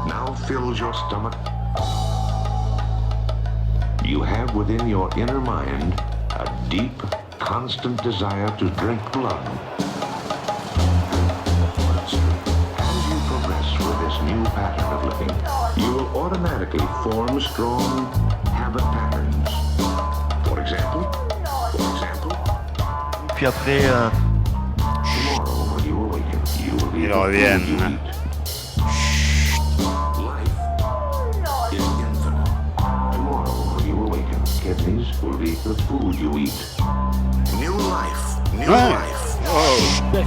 now fills your stomach. You have within your inner mind a deep, constant desire to drink blood. As you progress with this new pattern of living, you will automatically form strong habit patterns. For example, Puis après, tomorrow when you awaken, you will be Ils reviennent. Life is infinite. Tomorrow when you awaken, kidneys will be the food you eat. New life, new Ouais. life. Oh,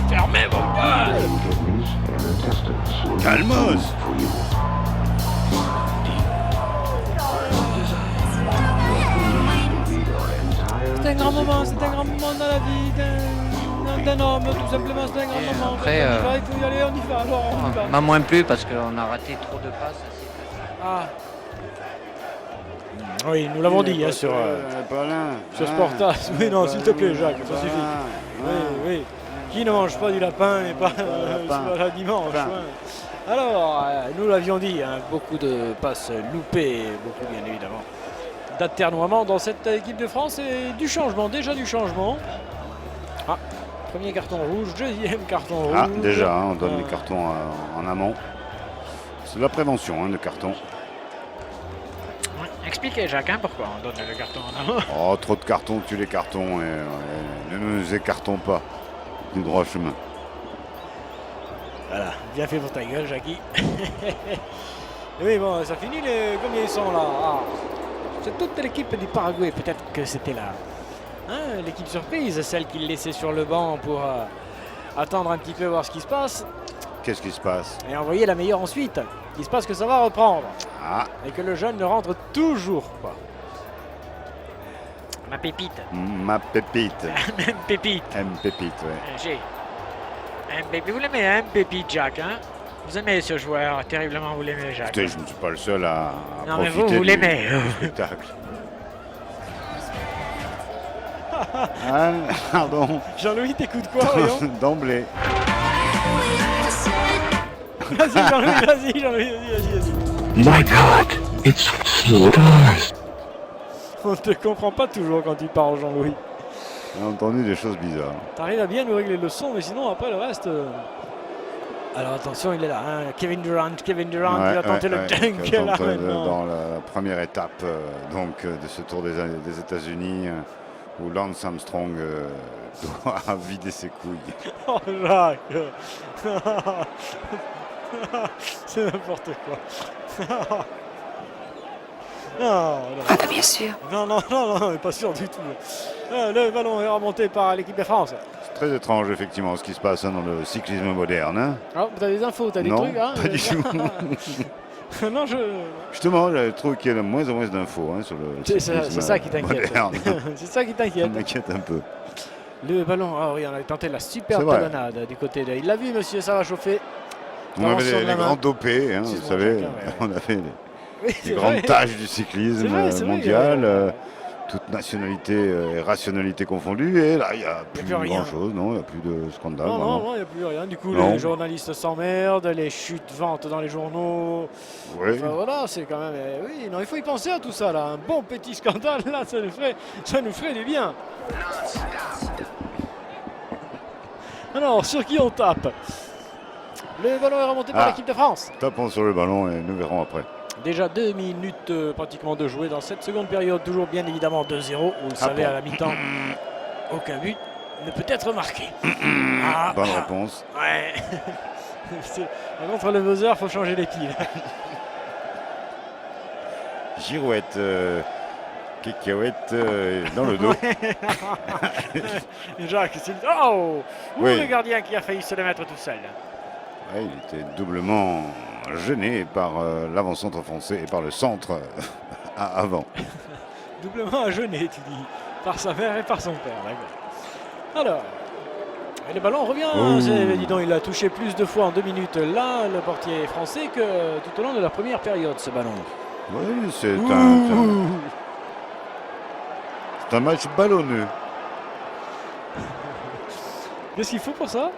Fermez vos gueules! Kidneys and intestines will be Calmos. food for you. C'est un grand moment dans la vie d'un homme, tout simplement, c'est un grand Et moment. après, Il faut y aller, on y va, alors on y va. M'a moins plu parce qu'on a raté trop de passes. Ah. Oui, nous l'avons dit hein, sur Sportas. Oui, non, s'il te plaît, Jacques, ça suffit. Oui, oui. Qui ne mange pas du lapin n'est pas la dimanche. Lapin. Ouais. Alors, nous l'avions dit, hein, beaucoup de passes loupées, beaucoup bien évidemment d'aternoiement dans cette équipe de France et du changement, déjà du changement. Ah, premier carton rouge, deuxième carton rouge. Ah, déjà, hein, on donne les cartons en amont. C'est de la prévention, hein, le carton. Expliquez Jacques, hein, pourquoi on donne le carton en avant. Oh, trop de cartons, tue les cartons et ne nous écartons pas du droit chemin. Voilà, bien fait pour ta gueule, Jackie. Oui, bon, ça finit les... Combien ils sont là? Ah, c'est toute l'équipe du Paraguay, peut-être que c'était là. Hein, l'équipe surprise, celle qui laissait sur le banc pour attendre un petit peu, voir ce qui se passe. Qu'est-ce qui se passe? Et envoyer la meilleure ensuite. Il se passe que ça va reprendre. Ah, Et que le jeune ne rentre toujours pas. Ma pépite. ma pépite. Même pépite. M pépite, ouais. J'ai. Vous l'aimez, hein, Pépite, Jacques, hein? Vous aimez ce joueur, terriblement vous l'aimez, Jacques. Écoutez, je ne suis pas le seul à Non, mais profiter vous du l'aimez. spectacle. Ah, pardon, Jean-Louis, t'écoutes quoi, voyons? d'emblée. Vas-y, Jean-Louis, vas-y. My God, it's stars. On ne te comprend pas toujours quand tu parles, Jean-Louis. J'ai entendu des choses bizarres. T'arrives à bien nous régler le son, mais sinon, après le reste... Alors attention, il est là, hein. Kevin Durant qui va tenter le dunk qui a là tenté maintenant. dans la première étape de ce tour des États-Unis où Lance Armstrong doit vider ses couilles. Oh, Jacques. C'est n'importe quoi. Non. Bien sûr. Non, pas sûr du tout. Le ballon est remonté par l'équipe de France. C'est très étrange, effectivement, ce qui se passe dans le cyclisme moderne. Hein. Ah, t'as des infos, t'as des Non, trucs, hein? pas du tout. Non, Justement, je trouve qu'il y a de moins en moins d'infos hein, sur le cyclisme c'est ça qui t'inquiète. moderne. C'est ça qui Ça t'inquiète. m'inquiète un peu. Le ballon, ah oui, on a tenté la superbe C'est vrai. talonnade du côté de... Il l'a vu, monsieur, ça va chauffer. On avait Attention de les la main. grands dopés, hein, vous Excuse-moi, savez, Jacques, ouais. on avait Oui, les grandes tâches du cyclisme C'est vrai, mondial, ouais. toute nationalité et rationalité confondues, et là il n'y a plus plus rien. grand-chose, non, il n'y a plus de scandale. Non, vraiment. il n'y a plus rien. Du coup, Non. les journalistes s'emmerdent, les chutes vantent dans les journaux. Oui. Enfin, voilà, c'est quand même... oui, non, il faut y penser à tout ça, là. Un bon petit scandale, là, ça nous ferait du bien. Alors, sur qui on tape? Le ballon est remonté par Ah. l'équipe de France. Tapons sur le ballon et nous verrons après. Déjà 2 minutes pratiquement de jouer dans cette seconde période. Toujours bien évidemment 2-0. Vous le savez, bon. à la mi-temps, aucun but ne peut être marqué. Bonne réponse. Ouais. Par contre, le buzzer, faut changer les piles. Girouette, cacahuète dans le dos. Jacques, c'est... Oh, Oui. le gardien qui a failli se le mettre tout seul. Ouais, il était doublement gêné par l'avant-centre français et par le centre avant. Doublement à jeûner, tu dis. Par sa mère et par son père, d'accord. Alors, et le ballon revient. Ouh. Dis donc, il a touché plus de fois en 2 minutes là, le portier français, que tout au long de la première période, ce ballon. Oui, c'est Ouh. un match ballonneux. Qu'est-ce qu'il faut pour ça?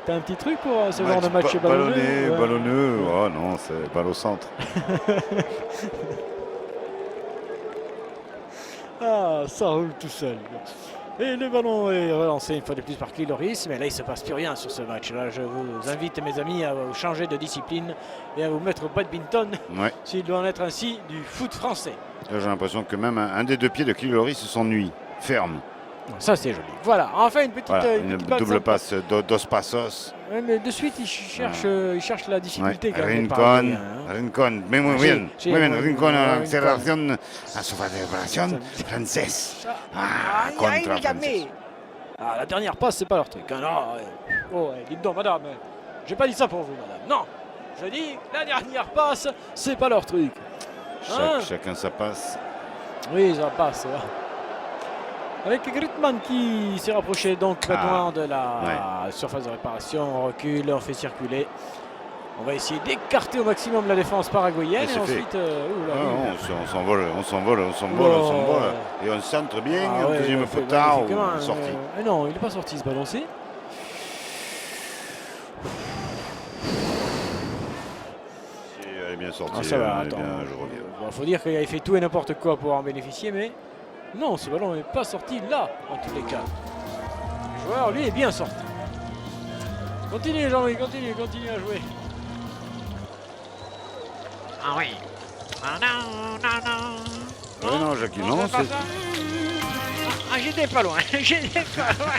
T'as un petit truc pour ce genre de match ballonné, ballonneux? Ouais. ballonneux. Oh non, c'est balle au centre. Ah, ça roule tout seul. Et le ballon est relancé une fois de plus par Clay Loris, mais là il ne se passe plus rien sur ce match. Là, je vous invite, mes amis, à vous changer de discipline et à vous mettre au badminton, Ouais. s'il doit en être ainsi, du foot français. Là, j'ai l'impression que même un des deux pieds de Killory s'ennuie. Ferme. Ça c'est joli. Voilà, enfin une petite, Voilà, une petite passe double sympa. passe Dos Passos. Ouais, mais de suite il cherche la difficulté Ouais. quand même. les Rincon, Paraguayens, hein. Rincon, mais muy Sí, bien. sí, Muy bien, muy Rincon bien, a Rincon. accélération a su celebración francés. Ah, Contra aïe, francés. Ah, la dernière passe, c'est pas leur truc. Hein, non, oh, dites donc, madame. J'ai pas dit ça pour vous, madame. Non, je dis, la dernière passe, c'est pas leur truc. Hein? Chacun sa passe. Oui, ça passe. Là. Avec Griezmann qui s'est rapproché donc pas loin de la surface de réparation. On recule, on fait circuler. On va essayer d'écarter au maximum la défense paraguayenne. Et Et c'est ensuite, oula, oui. On s'envole, on s'envole, on s'envole, on s'envole. Et on centre bien, Ah ouais, deuxième il fait potard, magnifiquement, sorti. non, il n'est pas sorti ce balancé. Si, elle est bien sortie, Ah, ça va, elle est attends. bien, je reviens. Il faut dire qu'il avait fait tout et n'importe quoi pour en bénéficier, mais non, ce ballon n'est pas sorti là, en tous les cas. Le joueur, lui, est bien sorti. Continue, Jean-Louis, continue à jouer. Ah oui. Ah non, non, non. Ouais, non, Jackie, non, c'est pas c'est... ça. Ah, j'étais pas loin, j'étais pas loin.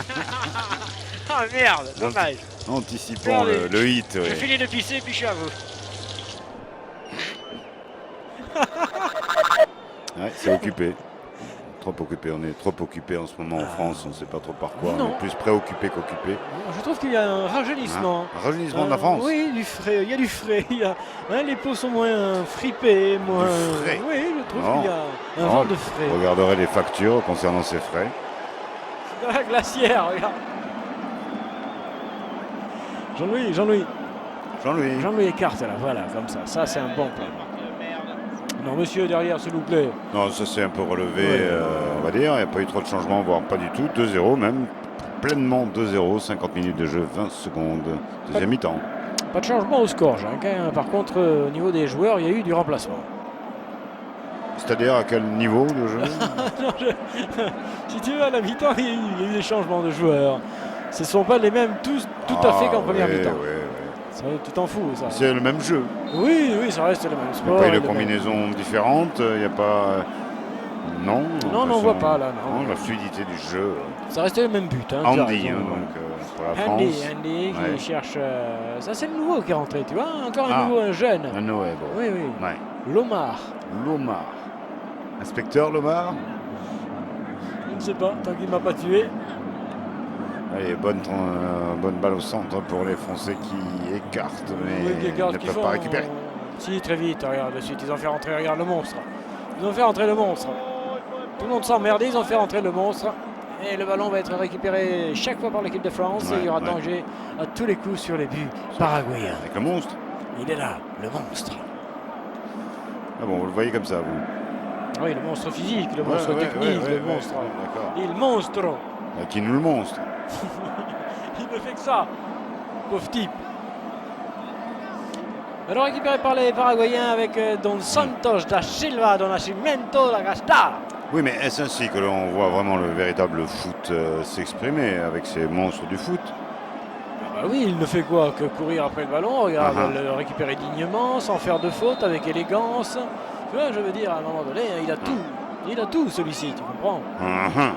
Ah merde, dommage. Anticipons Regardez, le hit, Je ouais. finis de pisser puis je suis à vous. Ouais, c'est occupé. Trop occupé, on est trop occupé en ce moment en France, on ne sait pas trop par quoi. Non. On est plus préoccupé qu'occupé. Je trouve qu'il y a un rajeunissement. Un rajeunissement de la France. Oui, du frais, il y a du frais. Les peaux sont moins fripées, moins. frais. Oui, je trouve Non. qu'il y a un Non, vent de frais. Vous regarderez les factures concernant ces frais. Dans la glacière, regarde. Jean-Louis Jean-Louis. écarte là, voilà, comme ça. Ça, c'est un bon plan. Non, monsieur, derrière, s'il vous plaît. Non, ça s'est un peu relevé, Ouais. on va dire. Il n'y a pas eu trop de changements, voire pas du tout. 2-0 même. Pleinement 2-0, 50 minutes de jeu, 20 secondes. Deuxième mi-temps. Pas de changement au score, Jacques, hein. Par contre, au niveau des joueurs, il y a eu du remplacement. C'est-à-dire à quel niveau de jeu? Non, si tu veux, à la mi-temps, il y a eu des changements de joueurs. Ce ne sont pas les mêmes tous tout à fait qu'en première ouais, mi-temps. ouais. Ça, tu t'en fous, ça. C'est le même jeu. Oui, ça reste le même Il sport. n'y a pas eu de le même- combinaisons différentes. Il n'y a pas... Non. Non, on n'en voit pas, là, non. La fluidité du jeu. Ça restait le même but. Hein, tu as Andy, raison, hein, ouais. donc, pour la France. Andy qui Ouais. cherche. Ça, c'est le nouveau qui est rentré, tu vois. Encore un Ah. nouveau, un jeune. Un Noël. Bon. Oui. Ouais. Lomar. Lomar. Inspecteur Lomar. Je ne sais pas, tant qu'il ne m'a pas tué. Allez, bonne balle au centre pour les Français qui écartent, mais Oui, les gardes ne qui peuvent font- pas récupérer. Si, très vite, regarde, de suite, ils ont fait rentrer, regarde le monstre. Ils ont fait rentrer le monstre. Tout le monde s'emmerdait, ils ont fait rentrer le monstre. Et le ballon va être récupéré chaque fois par l'équipe de France. Ouais, et il y aura ouais. danger à tous les coups sur les buts paraguayens. Avec le monstre. Il est là, le monstre. Ah bon, vous le voyez comme ça, vous. Oui, le monstre physique, le monstre Ouais, technique, ouais, le monstre. D'accord. Il monstre. Qui nous le monstre? Il ne fait que ça. Pauvre type. Alors récupéré par les Paraguayens avec Don Santos da Silva, Don Nascimento da Gasta. Oui, mais est-ce ainsi que l'on voit vraiment le véritable foot s'exprimer avec ces monstres du foot? Ah bah oui, il ne fait quoi que courir après le ballon, regarde, Ah. le récupérer dignement, sans faire de faute, avec élégance. Tu vois, je veux dire, à un moment donné, il a tout. Il a tout, celui-ci, tu comprends? Uhum.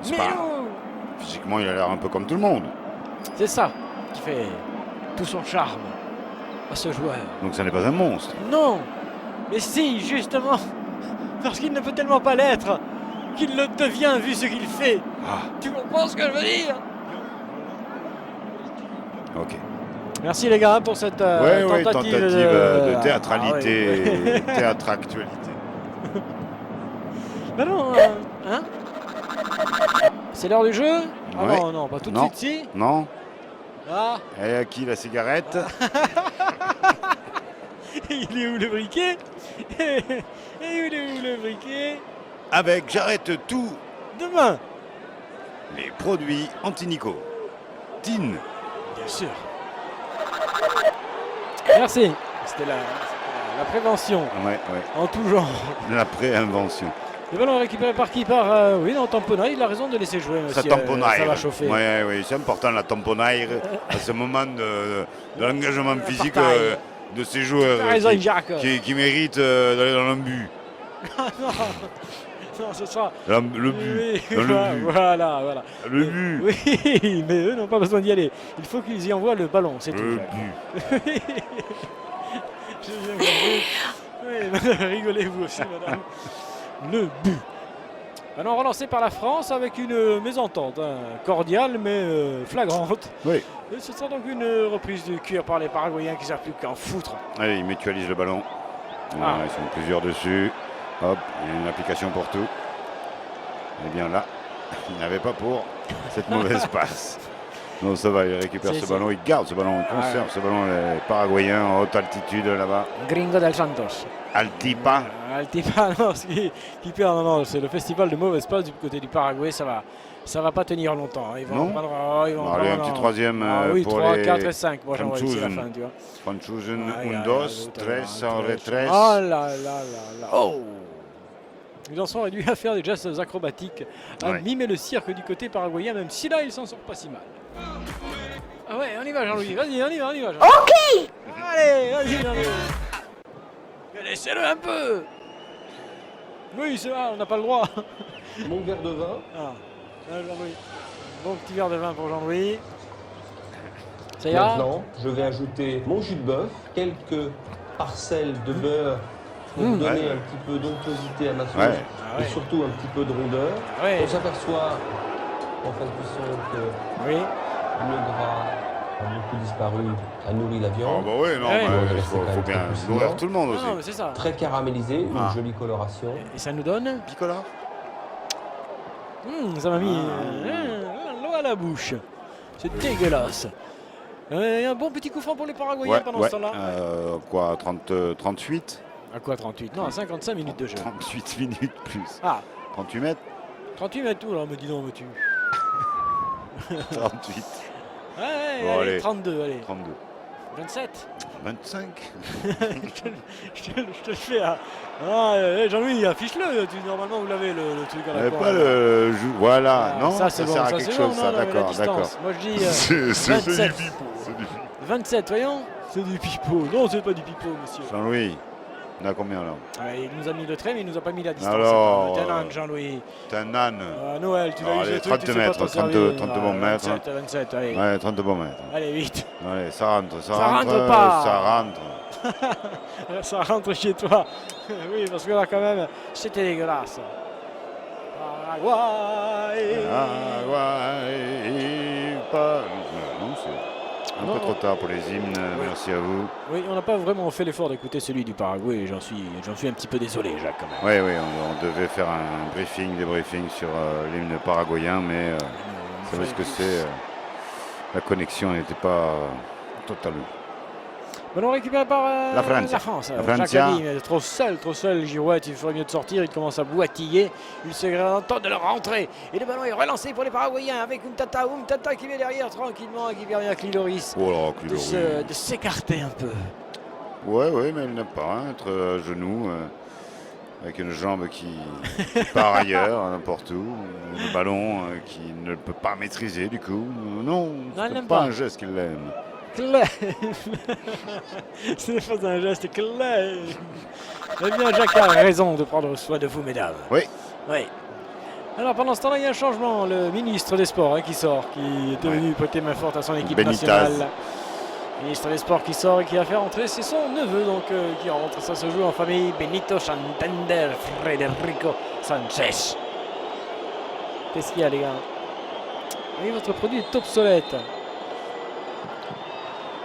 C'est Mais pas- non, Physiquement, il a l'air un peu comme tout le monde. c'est ça qui fait tout son charme à ce joueur. Donc ça n'est pas un monstre. Non, mais si, justement, parce qu'il ne peut tellement pas l'être qu'il le devient vu ce qu'il fait. Ah, Tu comprends ce que je veux dire? ok. Merci les gars pour cette Ouais, tentative, tentative de théâtralité, Ah ouais. théâtre-actualité. Ben non, hein? C'est l'heure du jeu? Ah Ouais. non, pas tout de Non. suite, si. Non? Ah, Et à qui la cigarette? il est où le briquet? Et il est où le briquet? Avec, j'arrête tout, Demain. les produits anti-nico. routine. Bien sûr. Merci. C'était la prévention Ouais, en tout genre. la préinvention. Le ballon récupéré par qui? Par oui, non, Tamponaille. Il a raison de laisser jouer, Ça monsieur. tamponaille. Ça va chauffer. Oui, c'est important la tamponaille à ce moment de l'engagement physique bataille. de ces joueurs Tu as raison, Jacques. qui méritent d'aller dans le but. Non, ce sera. Le but. Oui, Dans le but. voilà. Le but. Oui, mais eux n'ont pas besoin d'y aller. Il faut qu'ils y envoient le ballon, c'est tout. Le Jacques. but. J'ai bien compris. Oui, madame, rigolez vous aussi, madame. Le but. Ballon relancé par la France avec une mésentente, hein, cordiale mais flagrante. Oui. Et ce sera donc une reprise de cuir par les Paraguayens qui ne savent plus qu'en foutre. Allez, ils mutualisent le ballon. Voilà, ils sont plusieurs dessus. Hop, il y a une application pour tout. Et bien là, il n'y avait pas pour cette mauvaise passe. Non, ça va, il récupère ce ballon, il garde ce ballon, il conserve ce ballon, les Paraguayens en haute altitude là-bas. Gringo del Santos. Altipa. Altipa, non, ce qui perd, non, c'est le festival de mauvaise passe du côté du Paraguay, ça va pas tenir longtemps. Hein. Ils vont Non. prendre, ils vont Allez, prendre, un petit troisième oui, pour 3, les 4 et 5. Moi, j'en vois ici la Franzosen. fin, tu vois. Franzosen, Ah, 1, regarde, 2, regarde, 3, regarde, en retrait. Oh là là. Oh! Ils en sont réduits à faire des gestes acrobatiques, à Ouais. mimer le cirque du côté paraguayen, même si là, ils s'en sortent pas si mal. Ah ouais, on y va, Jean-Louis. Vas-y, on y va, Jean-Louis. Ok! Allez, vas-y, Jean-Louis. Mais laissez-le un peu! Oui, c'est vrai, on n'a pas le droit. Mon verre de vin. Ah, Jean-Louis. Bon petit verre de vin pour Jean-Louis. Ça ira? Maintenant, je vais ajouter mon jus de bœuf, quelques parcelles de beurre pour donner Ouais. un petit peu d'onctuosité à ma sauce Ouais. Ah ouais. et surtout un petit peu de rondeur. Ouais. On s'aperçoit en fin de cuisson que Oui. le gras a beaucoup disparu, a nourri la Oh viande. bah oui, non, Ouais. mais il faut bien nourrir tout le monde Ah non, mais aussi. c'est ça. Très caramélisé, une Ah. jolie coloration. Et ça nous donne? Picola. Ça m'a mis Ah. l'eau à la bouche. C'est dégueulasse. Et un bon petit coup franc pour les Paraguayens pendant ce temps-là. Quoi, 38 À quoi 38? Non, à 55 minutes de jeu. 38 minutes plus. Ah, 38 mètres 38 mètres tout là, me dis donc, me tu. 38. Ouais, Bon, allez, allez. 32, allez. 32. 27. 25. Je te le fais. Ah, Jean-Louis, affiche-le. Normalement, vous l'avez le truc à la con. Pas le voilà, Ah, non, ça, ça c'est bon, sert à ça, quelque c'est chose, bon, ça, non, mais la d'accord, distance. d'accord. Moi, je dis C'est 27. du pipeau, c'est du pipeau. 27, voyons. C'est du pipeau. Non, c'est pas du pipeau, monsieur. Jean-Louis, on a combien là? Ouais, il nous a mis le trait, mais il nous a pas mis la distance. Alors, T'es un âne, Jean-Louis. T'es un âne. Noël, tu l'as Alors, eu ce allez, truc, tu 32 sais pas mètres, t'en 32 servir. bons mètres. 27, 27, allez. Ouais, 32 bons mètres. Allez, vite. Allez, ça rentre, Ça rentre pas. ça rentre. Ça rentre chez toi. Oui, parce que là, quand même, c'était dégueulasse. Paraguay. Ah, ouais, pas... Non, c'est un Non. peu trop tard pour les hymnes, merci à vous. Oui, on n'a pas vraiment fait l'effort d'écouter celui du Paraguay. J'en suis un petit peu désolé, Jacques, quand même. Oui, on devait faire un débriefing sur l'hymne paraguayen, mais vous savez ce que c'est. La connexion n'était pas totale. Ballon récupéré par La France. La Jacques Francia. a dit, mais trop seul, Girouette, il ferait mieux de sortir, il commence à boitiller, il se temps de le rentrer, et le ballon est relancé pour les Paraguayens avec Umtata qui met derrière tranquillement, qui permet à Cliloris Oh là, Cliloris. de s'écarter un peu. Ouais, mais il n'a pas être à genoux, avec une jambe qui part ailleurs, n'importe où, le ballon qui ne peut pas maîtriser du coup. Non, il c'est n'aime pas pas. un geste qu'il aime. Clem. Ce n'est pas un geste, Clem. Eh bien, Jacques a raison de prendre soin de vous, mesdames. Oui. Oui. Alors, pendant ce temps-là, il y a un changement. Le ministre des Sports qui sort, qui était venu prêter main forte à son équipe Benitez. nationale. Ministre des Sports qui sort et qui a fait rentrer, c'est son neveu donc qui rentre. Ça se joue en famille. Benito Santander, Federico Sanchez. Qu'est-ce qu'il y a, les gars? Oui, votre produit est obsolète.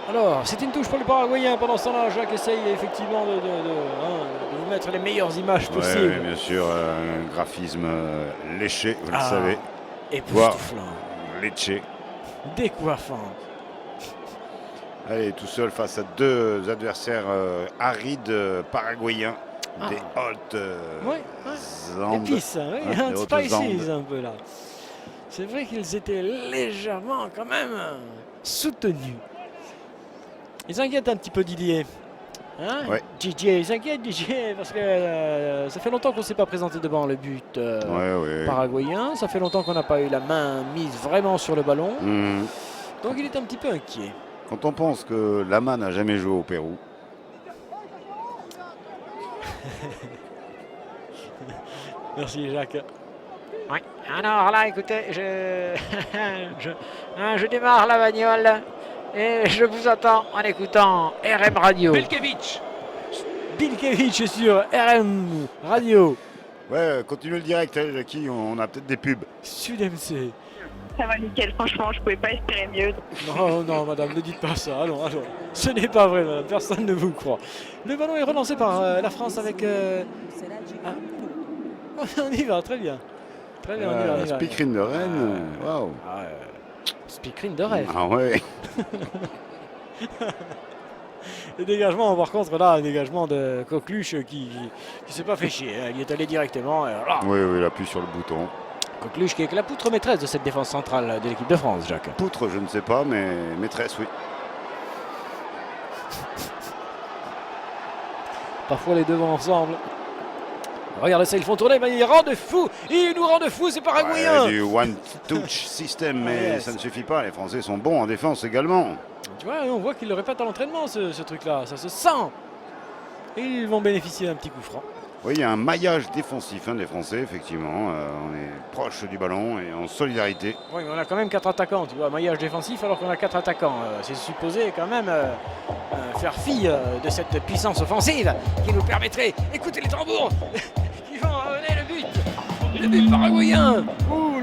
Alors, c'est une touche pour les Paraguayens. Pendant ce temps-là, Jacques essaye effectivement de vous mettre les meilleures images possibles. Oui, bien sûr, un graphisme léché, vous le Ah. savez. Époustouflant. Léché. Décoiffant. Allez, tout seul face à deux adversaires arides paraguayens. Ah. Des hautes Ouais, Andes. épices, oui, Hein, un des hautes spices Andes. un peu là. C'est vrai qu'ils étaient légèrement quand même soutenus. Ils s'inquiètent un petit peu Didier. Hein Ouais. Didier, ils s'inquiètent Didier parce que ça fait longtemps qu'on ne s'est pas présenté devant le but Ouais. paraguayen. Ça fait longtemps qu'on n'a pas eu la main mise vraiment sur le ballon. Mhm. Donc il est un petit peu inquiet. Quand on pense que Lama n'a jamais joué au Pérou, Merci Jacques. Oui. Alors là, écoutez, je démarre la bagnole et je vous attends en écoutant RM Radio. Bilkevich est sur RM Radio ouais, continue le direct, hein, Jackie, on a peut-être des pubs. Sud MC. Ça va nickel, franchement, je pouvais pas espérer mieux. Non, non, madame, ne dites pas ça. Allons. Ce n'est pas vrai, madame. Personne ne vous croit. Le ballon est relancé par la France avec. On y va, très bien. Très bien, on y va. Speakerine de Rennes, waouh. Speakerine de rêve. Ah ouais. Le dégagement, par contre, là, un dégagement de Coqueluche qui s'est pas fait chier. Il est allé directement. Et voilà. Oui, il appuie sur le bouton. Coqueluche qui est la poutre maîtresse de cette défense centrale de l'équipe de France, Jacques. Poutre, je ne sais pas, mais maîtresse, oui. Parfois les deux vont ensemble. Regardez ça, ils font tourner, mais ils rendent fou. Ils nous rendent fou, c'est paraguayen. Ouais, du one-touch system, mais Yes. ça ne suffit pas. Les Français sont bons en défense également. Tu vois, on voit qu'ils le répètent à l'entraînement, ce truc-là. Ça se sent. Et ils vont bénéficier d'un petit coup franc. Oui, il y a un maillage défensif des Français, effectivement. On est proche du ballon et en solidarité. Oui, mais on a quand même 4 attaquants, tu vois, maillage défensif alors qu'on a 4 attaquants. C'est supposé quand même faire fi de cette puissance offensive qui nous permettrait, écoutez les tambours, qui vont ramener le but. Le but paraguayen. Ouh,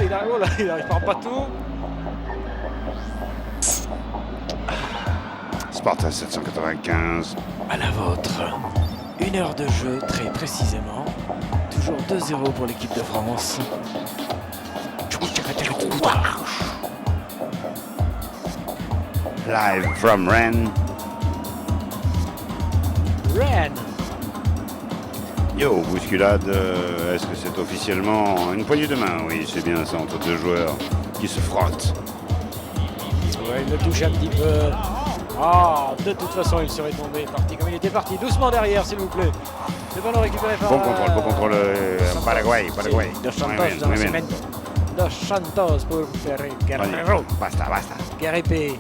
il arrive par bateau. Sparta 795. À la vôtre. 1 heure de jeu, très précisément. Toujours 2-0 pour l'équipe de France. Live from Rennes. Rennes. Yo, bousculade, est-ce que c'est officiellement une poignée de main? Oui, c'est bien ça, entre deux joueurs qui se frottent. Ouais, il le touche un petit peu. Ah, de toute façon, il serait tombé, parti comme il était parti. Doucement derrière, s'il vous plaît. Le ballon récupéré par... Bon contrôle, Paraguay. Dos Santos Muy bien, dans muy le bien. cemento. Dos Santos pour Guerrero. Basta. Guerrépé.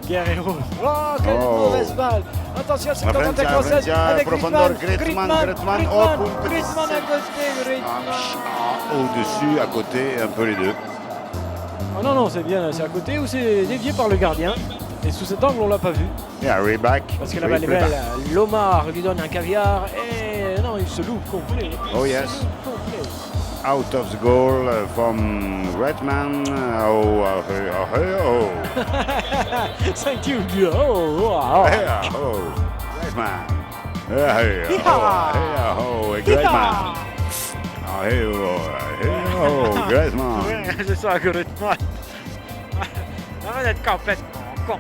Guerrero. Oh, quelle Oh. mauvaise balle. Attention, c'est Valencia, l'attaque française Valencia, avec profondeur, Griezmann. Griezmann. Oh, pour une petite Griezmann à côté, Griezmann. Au-dessus, à côté, un peu les deux. Oh non, c'est bien, c'est à côté ou c'est dévié par le gardien. Et sous cet angle, on l'a pas vu. Et Harry back. Parce que la balle est belle. Lomar lui donne un caviar et non, il se loupe complet. Oh yes. Out of the goal from Redman. Oh. Thank you. Oh. Redman. Griezmann. Griezmann. C'est ça, Griezmann. Ça va être complètement con.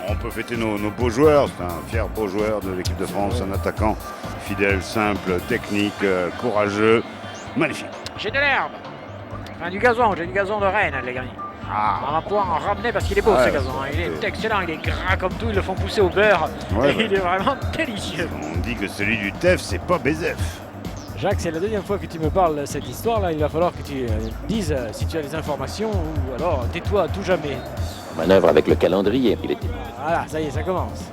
On peut fêter nos beaux joueurs. C'est un fier beau joueur de l'équipe de France, un attaquant fidèle, simple, technique, courageux, magnifique. J'ai de l'herbe. Enfin, du gazon, j'ai du gazon de Rennes, les gars. On va pouvoir en ramener parce qu'il est beau Ouais, ce gazon. Hein. Il est excellent, il est gras comme tout, ils le font pousser au beurre. Ouais, et il est vraiment délicieux. On dit que celui du TEF, c'est pas Bézef. Jacques, c'est la deuxième fois que tu me parles de cette histoire-là. Il va falloir que tu dises si tu as des informations ou alors tais-toi à tout jamais. Manœuvre avec le calendrier. Il était... Voilà, ça y est, ça commence.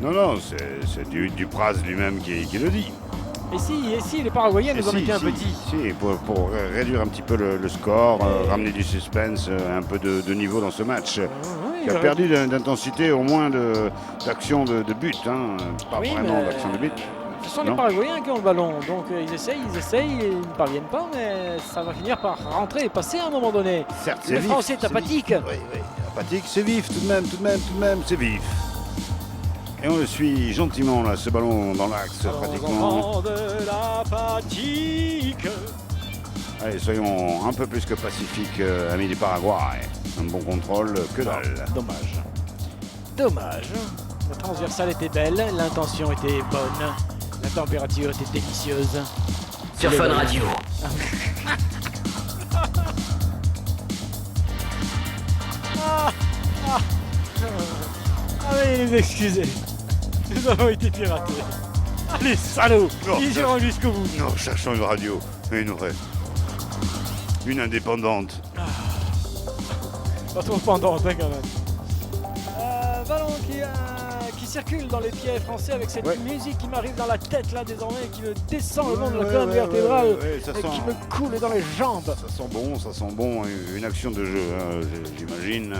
Non, c'est Dupraz lui-même qui le dit. Et si les Paraguayens nous ont été un petit. Si, pour réduire un petit peu le score, ramener du suspense, un peu de niveau dans ce match. Oui, Qui a perdu d'intensité, au moins d'action de but. Hein. Pas oui, vraiment mais, d'action de but. Ce sont Non. les Paraguayens qui ont le ballon. Donc ils essayent, ils ne parviennent pas, mais ça va finir par rentrer et passer à un moment donné. Certes, c'est Le vif. Français est apathique. Oui, apathique, c'est vif tout de même, c'est vif. Et on le suit gentiment, là, ce ballon dans l'axe, pratiquement. De l'apathique. Allez, soyons un peu plus que pacifiques, amis du Paraguay. Un bon contrôle, que dalle. Dommage. La transversale était belle, l'intention était bonne, la température était délicieuse. Sur Fun Radio. Veuillez nous excuser. Nous avons été piratés. Allez, salauds. Non, Ils iront jusqu'au bout. Non, cherchons une radio, une vraie. Une indépendante. Pas trop pendante, hein, quand même. Ballon qui circule dans les pieds français avec cette musique qui m'arrive dans la tête là désormais, qui me descend le long de la colonne vertébrale ça et sent... qui me coule dans les jambes. Ça sent bon, une action de jeu, hein, j'imagine.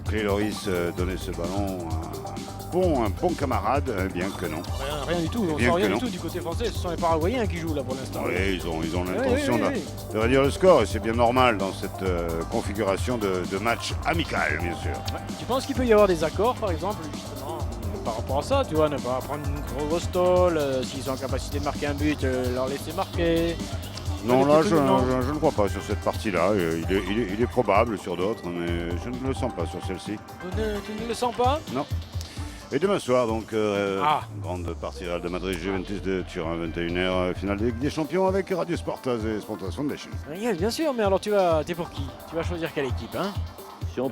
Clé Loris donnait ce ballon à un bon camarade, bien que non. Rien du tout, on sent rien du tout du côté français, ce sont les Paraguayens qui jouent là pour l'instant. Oui, ils ont l'intention de réduire le score et c'est bien normal dans cette configuration de match amical, bien sûr. Ouais. Tu penses qu'il peut y avoir des accords par exemple justement par rapport à ça, tu vois, ne pas prendre une grosse tôle, s'ils sont en capacité de marquer un but, leur laisser marquer. Non, là, je ne crois pas sur cette partie-là. Il est probable sur d'autres, mais je ne le sens pas sur celle-ci. Tu ne le sens pas? Non. Et demain soir, donc, grande partie Real de Madrid, Juventus de Turin, 21h, finale de Ligue des Champions avec Radio Sportaz et Sportaz Foundation. Oui, bien sûr, mais alors t'es pour qui? Tu vas choisir quelle équipe, hein?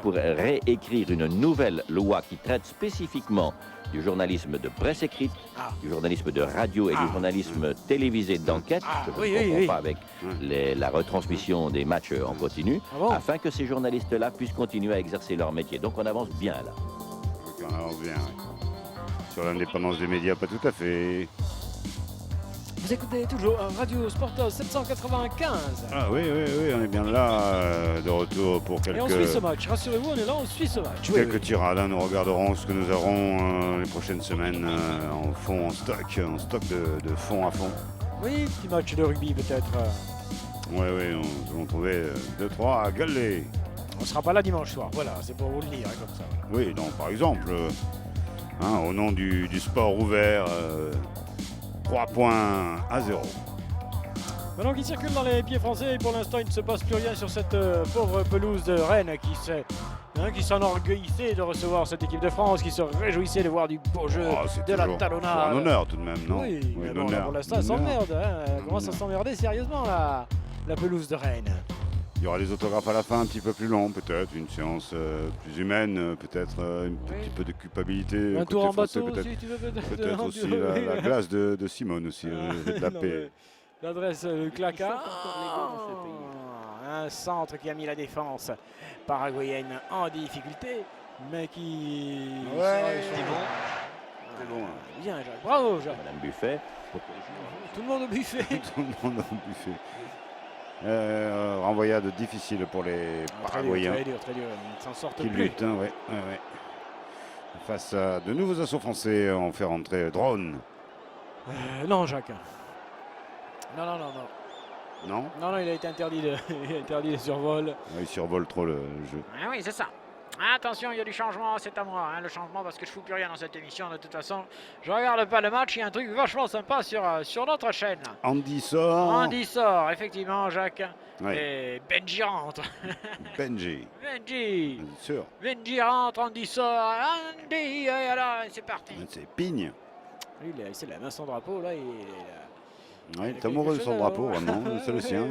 Pour réécrire une nouvelle loi qui traite spécifiquement du journalisme de presse écrite, du journalisme de radio et du journalisme télévisé d'enquête, je ne comprends pas avec la retransmission des matchs en continu, afin que ces journalistes-là puissent continuer à exercer leur métier. Donc on avance bien là. On avance bien, oui. Sur l'indépendance des médias, pas tout à fait. Vous écoutez toujours Radio Sportaz 795. Ah oui, on est bien là, de retour pour quelques... Et on suit ce match, rassurez-vous, on est là, on suit ce match. Quelques tirades, hein, nous regarderons ce que nous aurons les prochaines semaines en stock de fond à fond. Oui, petit match de rugby peut-être. Oui, nous allons trouver 2-3 à galer. On sera pas là dimanche soir, voilà, c'est pour vous le dire, comme ça. Oui, donc par exemple, au nom du sport ouvert... 3 points à 0. Ballon qui circule dans les pieds français et pour l'instant il ne se passe plus rien sur cette pauvre pelouse de Rennes qui s'enorgueillissait de recevoir cette équipe de France, qui se réjouissait de voir du beau jeu, de la talonnade. Un honneur tout de même, non? Oui, mais bon, pour l'instant elle s'emmerde. Elle commence à s'emmerder sérieusement la pelouse de Rennes. Il y aura des autographes à la fin un petit peu plus long, peut-être, une séance plus humaine, peut-être un petit peu de culpabilité. Un tour en français, bateau aussi, tu veux peut-être aussi la glace de Simone aussi, de la paix. L'adresse le claquard. Un centre qui a mis la défense paraguayenne en difficulté, mais qui... c'est bon. Bien, Jacques. Bravo, Jacques. Madame Buffet. Tout le monde au buffet. Tout le monde au buffet. Renvoyade difficile pour les Paraguayens. Très dur. Ils s'en sortent qui plus. luttent, ouais. Face à de nouveaux assauts français, on fait rentrer Drone. Non, Jacques. Non. Non, Il a été interdit les survols. il survole trop le jeu. Ah oui, c'est ça. Attention, il y a du changement, c'est à moi, le changement, parce que je fous plus rien dans cette émission, de toute façon. Je regarde pas le match, il y a un truc vachement sympa sur notre chaîne. Andy sort, effectivement, Jacques. Ouais. Et Benji rentre. Benji. Benji. Bien sûr. Benji rentre, Andy sort. Andy, et alors, c'est parti. C'est Pigne. Lui, c'est la main sans drapeau, là. Il est amoureux de son drapeau, vraiment. C'est le sien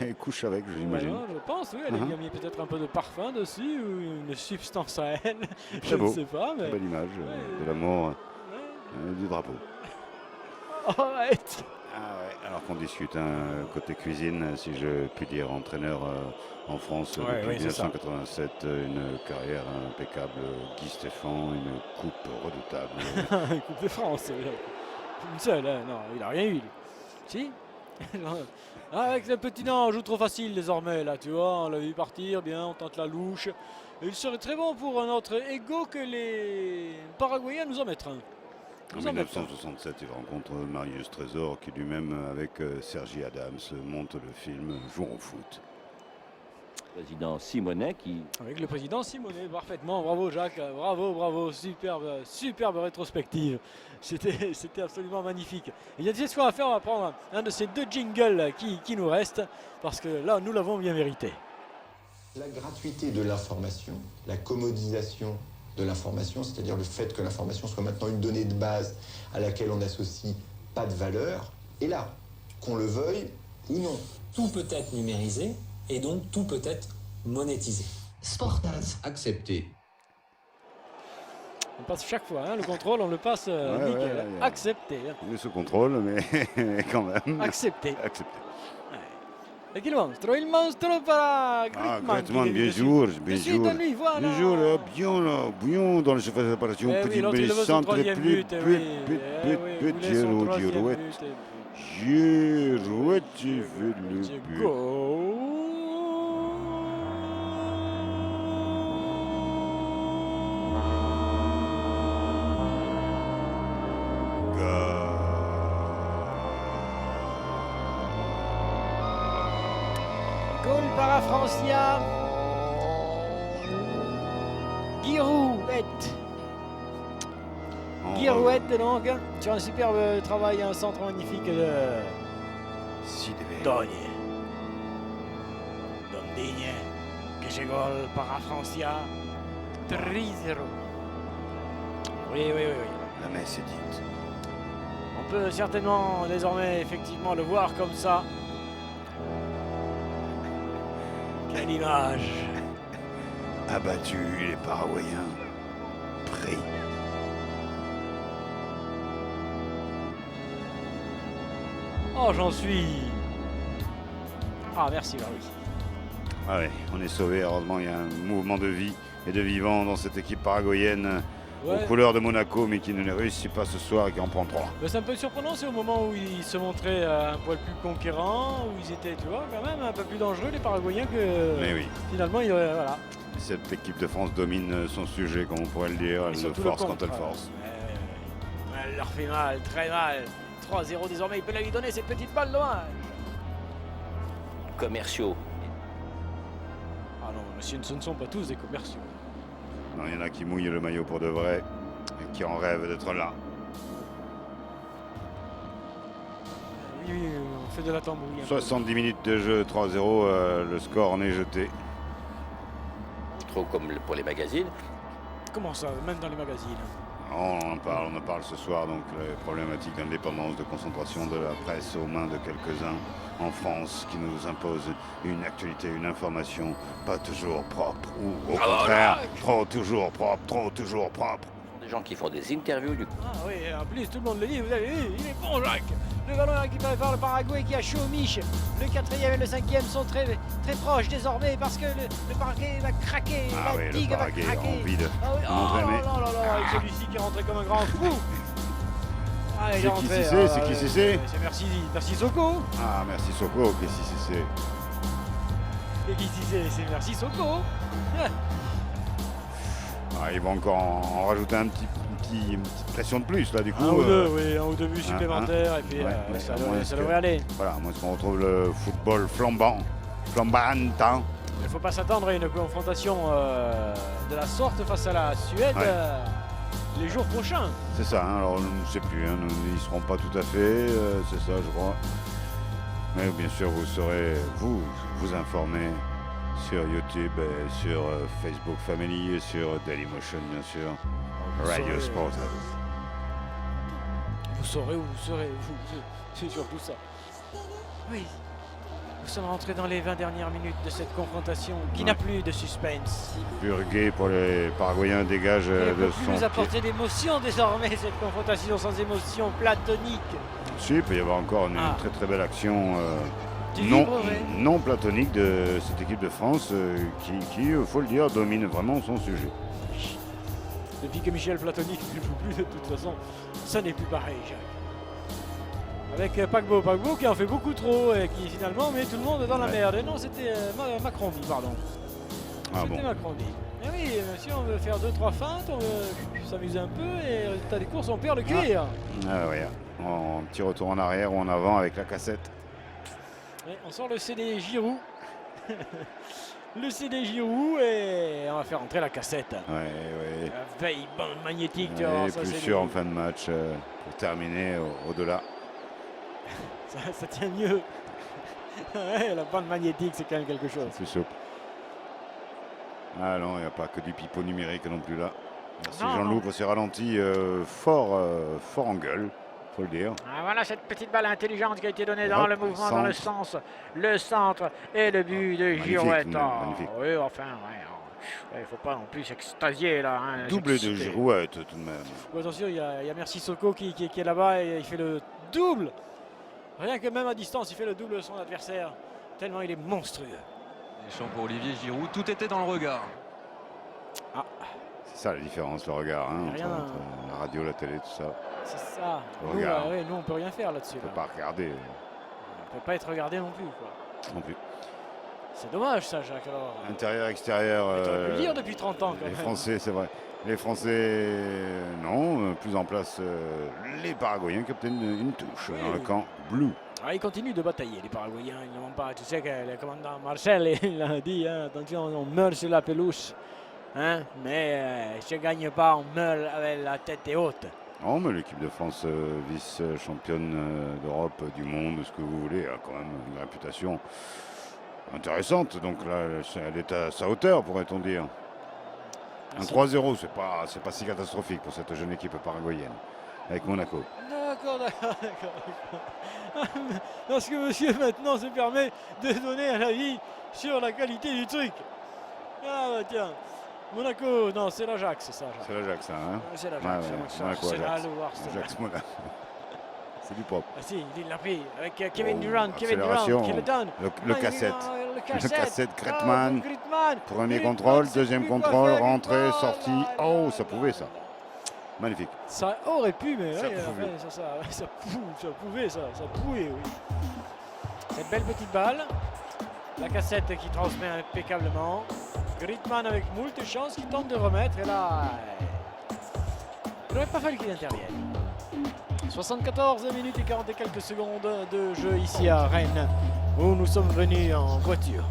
et il couche avec, j'imagine. Je pense, oui. Elle a mis peut-être un peu de parfum dessus ou une substance à elle. C'est beau. Je ne sais pas, mais... Belle image de l'amour du drapeau. Arrête. Alors qu'on discute côté cuisine, si je puis dire, entraîneur en France depuis 1987, une carrière impeccable, Guy Stéphane, une coupe redoutable. Une coupe de France, une seule, hein. Non, il n'a rien eu. Si. Avec le petit non, on joue trop facile désormais, là, tu vois, on l'a vu partir, bien, on tente la louche. Et il serait très bon pour notre ego que les Paraguayens nous en mettent un. En 1967, il rencontre Marius Trésor qui lui-même, avec Sergi Adams, monte le film Jouons au foot. Président Simonet qui... Avec le président Simonet, parfaitement. Bravo Jacques, bravo. Superbe rétrospective. C'était absolument magnifique. Il y a des choses à faire, on va prendre un de ces 2 jingles qui nous restent, parce que là, nous l'avons bien mérité. La gratuité de l'information, la commodisation de l'information, c'est-à-dire le fait que l'information soit maintenant une donnée de base à laquelle on n'associe pas de valeur, est là, qu'on le veuille ou non. Tout peut être numérisé et donc tout peut être monétisé. Accepté. On passe chaque fois, hein, le contrôle, on le passe Ouais, nickel. ouais, Hein. Accepté. Hein. On est sous contrôle, mais quand même. Accepté. Accepté. Et qui le monstre? Il monstre par Gretman, bien sûr, bien sûr. Lui, voilà. Bien sûr, là, bien dans le surface de réparation. Eh oui, Petit l'autre, il veut son centre, troisième but. Eh oui, il voulait son troisième but. Girouette, tu veux le but. Go. Goal para Francia. Girouette. Girouette donc, sur un superbe travail, un centre magnifique de Dogne. Dondigne. Que ce goal para Francia. 3-0. Oui. La messe est dite. On peut certainement désormais effectivement le voir comme ça. Quelle image! Abattu, les Paraguayens pris. Oh, j'en suis! Ah, merci, Marie. Ah ouais, on est sauvé. Heureusement, il y a un mouvement de vie et de vivant dans cette équipe paraguayenne Ouais. aux couleurs de Monaco, mais qui ne réussit pas ce soir et qui en prend 3. Mais c'est un peu surprenant, c'est au moment où ils se montraient un poil plus conquérants, où ils étaient, tu vois, quand même un peu plus dangereux, les Paraguayens, que Mais oui, finalement, voilà. cette équipe de France domine son sujet, comme on pourrait le dire. Elle le surtout force le quand elle contre. force. Elle leur fait mal, très mal. 3-0 désormais, il peut la lui donner cette petite balle, dommage. Commerciaux. Ah non, monsieur, ce ne sont pas tous des commerciaux. Non, il y en a qui mouillent le maillot pour de vrai et qui en rêvent d'être là. Oui, on fait de la tambouille. 70 minutes de jeu, 3-0, le score en est jeté. Trop comme pour les magazines. Comment ça, même dans les magazines? On en parle ce soir, donc les problématiques d'indépendance, de concentration de la presse aux mains de quelques-uns en France qui nous imposent une actualité, une information pas toujours propre, ou au contraire, toujours propre. Des gens qui font des interviews du Ah oui, en plus tout le monde le dit, vous avez vu, il est bon Jacques. Le ballon est récupéré par le Paraguay qui a chaud au mich. Le 4e et le 5e sont très, très proches désormais parce que le Paraguay va craquer, Ah la oui, le digue va Paraguay a craquer. envie de Ah oui, montrer, mais... oh là là, avec celui-ci qui est rentré comme un grand fou. Ah, il est C'est qui rentré, Cissé, c'est qui Cissé? C'est merci Soko. Ah, merci Soko, qu'est-ce que c'est? Et qui Cissé, c'est merci Soko. Ah, ils vont encore en rajouter une petite pression de plus, là, du coup. Un ou deux buts supplémentaires, et puis ça devrait aller. Voilà, moi, est-ce qu'on retrouve le football flambant, hein. Il ne faut pas s'attendre à une confrontation de la sorte face à la Suède les jours prochains. C'est ça, hein, alors je ne sais plus, hein, ils ne seront pas tout à fait, c'est ça, je crois. Mais bien sûr, vous saurez vous informer sur YouTube, sur Facebook Family, et sur Dailymotion, bien sûr, Radio Sport. Vous saurez où vous serez, c'est surtout ça. Oui, nous sommes rentrés dans les 20 dernières minutes de cette confrontation qui n'a plus de suspense. Pur gai pour les Paraguayens, dégage Elle ne de peut plus son nous pied. apporter d'émotion désormais, cette confrontation sans émotion platonique. Si, il peut y avoir encore une très très belle action Tu vibrerais. non platonique de cette équipe de France qui, il faut le dire, domine vraiment son sujet. Depuis que Michel Platonique ne joue plus, de toute façon, ça n'est plus pareil, Jacques. Avec Paquebot qui en fait beaucoup trop et qui finalement met tout le monde dans la merde. Et non, c'était Macron-Vie, pardon. Ah C'était bon. Macron-Vie. Et oui, si on veut faire 2-3 feintes, on veut s'amuser un peu et résultat des courses, on perd le cuir. Ah oui, en petit retour en arrière ou en avant avec la cassette. Et on sort le CD Giroud. Le CD Giroud et on va faire entrer la cassette. Ouais. La veille bande magnétique, tu Et vois. Ça, plus c'est sûr en fin de match pour terminer au-delà. ça tient mieux. Ouais, la bande magnétique, c'est quand même quelque chose. Plus souple. Ah non, il n'y a pas que du pipeau numérique non plus là. Merci Non, Jean-Loup pour ses ralentis fort en gueule, faut le dire. Ah, voilà cette petite balle intelligente qui a été donnée Et dans hop, le mouvement, dans le sens, le centre et le but de Magnifique, Girouette. magnifique. Oui, enfin, ouais. Il faut pas non plus s'extasier là. Hein, Doublé de s'exciter. girouette tout de même. Oh, attention, il y a Merci Soko qui est là-bas et il fait le double. Rien que même à distance, il fait le double de son adversaire. Tellement il est monstrueux. Les champs pour Olivier Giroud, tout était dans le regard. C'est ça la différence, le regard, hein, Rien. entre la radio, la télé, tout ça. C'est ça. Le Nous, regard. nous, on peut rien faire là-dessus. On Là. peut pas regarder On peut pas être regardé non plus. Quoi. non plus. C'est dommage ça, Jacques. Alors. Intérieur, extérieur. Mais t'aurais pu le dire depuis 30 ans quand Les même. Français, c'est vrai. Les Français, non. Plus en place, les Paraguayens qui obtiennent une touche dans le camp bleu. Ah, ils continuent de batailler, les Paraguayens. Ils ne vont pas. Tu sais que le commandant Marcel il a dit hein, attention, on meurt sur la pelouse. Hein, mais si on ne gagne pas, on meurt avec la tête haute. Non, mais l'équipe de France, vice-championne d'Europe, du monde, ce que vous voulez, a quand même une réputation intéressante. Donc là, elle est à sa hauteur, pourrait-on dire. Merci. Un 3-0, c'est pas si catastrophique pour cette jeune équipe paraguayenne, avec Monaco. D'accord. Parce que monsieur maintenant se permet de donner un avis sur la qualité du truc. Ah bah tiens. Monaco, non, c'est l'Ajax, c'est ça. C'est l'Ajax, hein. C'est l'Ajax. Ouais, Monaco, C'est Ajax. là, Ajax, Monaco. C'est du propre. Ah si, il l'a pris avec Kevin Oh, Durant qui le donne. Le cassette. Le cassette, Griezmann. Griezmann. Premier Griezmann, contrôle, c'est deuxième plus quoi contrôle, faire, rentrée, Griezmann. sortie. Oh, ça pouvait ça. Magnifique. Ça aurait pu, mais Ça ouais, pouvait. ça pouvait, ça pouvait, oui. Cette belle petite balle, la cassette qui transmet impeccablement. Griezmann avec moult chance qui tente de remettre, et là, il n'aurait pas fallu qu'il intervienne. 74 minutes et 40 et quelques secondes de jeu ici à Rennes, où nous sommes venus en voiture.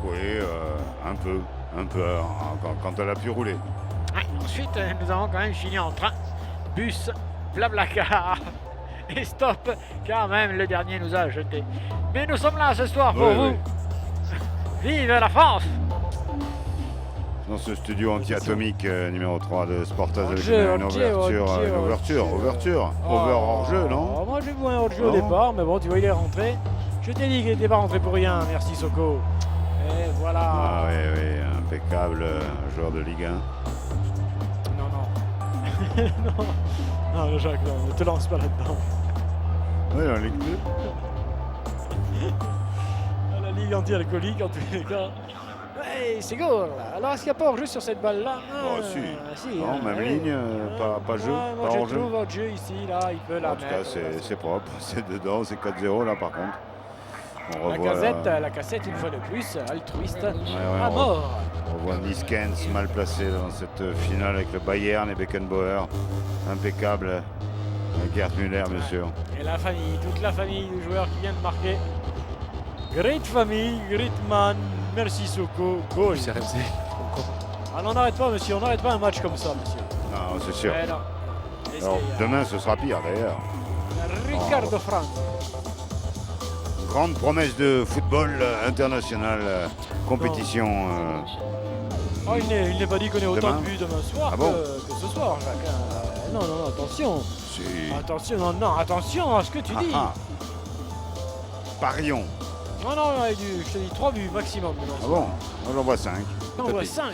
Oui, un peu, quand elle a pu rouler. Ouais, ensuite, nous avons quand même fini en train. Bus, Blablacar et stop, car même le dernier nous a jetés. Mais nous sommes là ce soir pour Oui, vous. oui. Vive la France! Dans ce studio anti-atomique numéro 3 de Sportaz avec Hors-jeu, une hors-jeu, ouverture. Oh, Over hors-jeu, non? Moi j'ai vu un hors-jeu au Non. départ, mais bon, tu vois, il est rentré. Je t'ai dit qu'il n'était pas rentré pour rien, merci Soko. Et voilà. Ah oui, impeccable, joueur de Ligue 1. Non. Non, Jacques, non, ne te lance pas là-dedans. Oui, en Ligue 2. La ligue anti-alcoolique, en tous les cas. Ouais, c'est goal. Alors, est-ce qu'il n'y a pas hors-jeu sur cette balle-là? Oh, si. Non, même ligne, pas jeu, moi, pas je hors-jeu. trouve hors-jeu ici, là, il peut la En tout mettre. cas, c'est propre, c'est dedans, c'est 4-0 là par contre. On La revoit cassette, une fois de plus, altruiste, on à mort. On voit Niskens mal placé dans cette finale avec le Bayern et Beckenbauer. Impeccable. Gerd Müller, bien sûr. Et la famille, toute la famille du joueur qui vient de marquer. Great famille, Griezmann, merci Soko, goal. Ah non, n'arrête pas, monsieur, on n'arrête pas un match comme ça, monsieur. Non, c'est sûr. Eh non. Alors, demain, ce sera pire d'ailleurs. Ricardo Franco. Grande promesse de football international, compétition. Oh, il n'est pas dit qu'on ait autant Demain. de buts demain soir Ah bon que ce soir, Jacques. Non, attention. Si. Attention à ce que tu dis. Parions. Non, je te dis 3 buts maximum demain Ah soir. bon? Moi j'en vois 5. Non, on voit 5.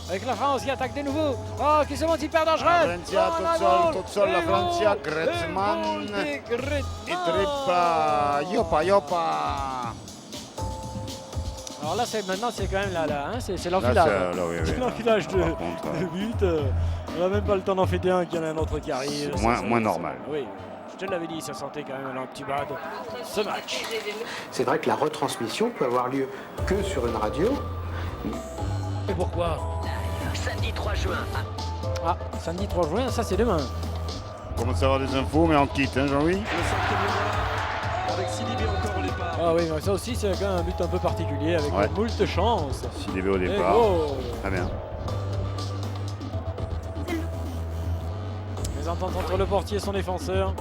Avec la France qui attaque de nouveau. Oh, qui se monte hyper dangereux. Valencia, toute seule, la Francia, Griezmann. Et Trippa, Yopa. Alors là, maintenant, c'est quand même c'est Là, l'enfilage. oui, C'est l'enfilage de buts. On n'a même pas le temps d'en fêter un, qu'il y en a un autre qui arrive. Moins normal. Oui, je te l'avais dit, ça sentait quand même un petit bad ce match. C'est vrai que la retransmission peut avoir lieu que sur une radio. Et pourquoi? Samedi 3 juin. Ah, samedi 3 juin, ça c'est demain. On commence à avoir des infos, mais on quitte, hein, Jean-Louis? Avec Sidibé encore au départ. Ah oui, mais ça aussi c'est quand même un but un peu particulier avec moult chance. Sidibé au départ. Très bien. Les ententes entre le portier et son défenseur.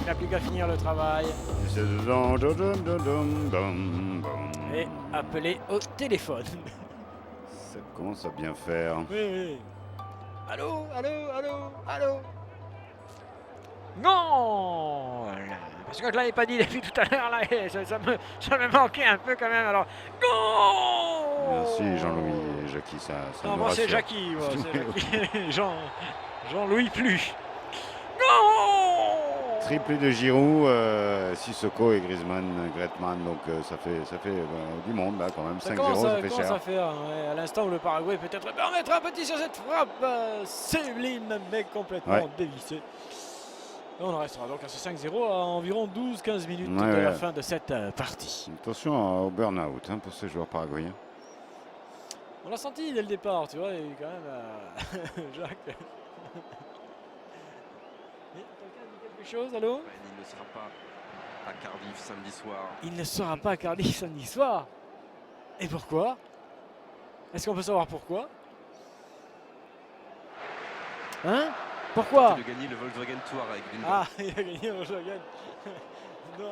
Il n'a plus qu'à finir le travail. Et appeler au téléphone. Ça commence à bien faire. Oui. Allô. Non! Parce que je ne l'avais pas dit depuis tout à l'heure, là, ça me manquait un peu quand même. Alors, goal! Merci Jean-Louis et Jackie, ça Non, nous moi c'est rassure. Jackie, moi, c'est Jackie. Jean-Louis plus. Non. Triplé de Giroud, Sissoko et Griezmann, Griezmann, donc ça fait du monde là quand même. 5-0, ça fait cher. Ça fait à l'instant où le Paraguay peut-être permettre un petit sur cette frappe sublime mais complètement dévissée. Et on en restera donc à ce 5-0 à environ 12-15 minutes de la fin de cette partie. Attention au burn-out pour ces joueurs paraguayens. On l'a senti dès le départ, tu vois, il y a eu quand même Jacques. Quelqu'un dit quelque chose, allô? Il ne sera pas à Cardiff samedi soir. Il ne sera pas à Cardiff samedi soir. Et pourquoi? Est-ce qu'on peut savoir pourquoi? Hein? Pourquoi? Il a gagné le Volkswagen Touareg d'une Ah, il a gagné le Volkswagen.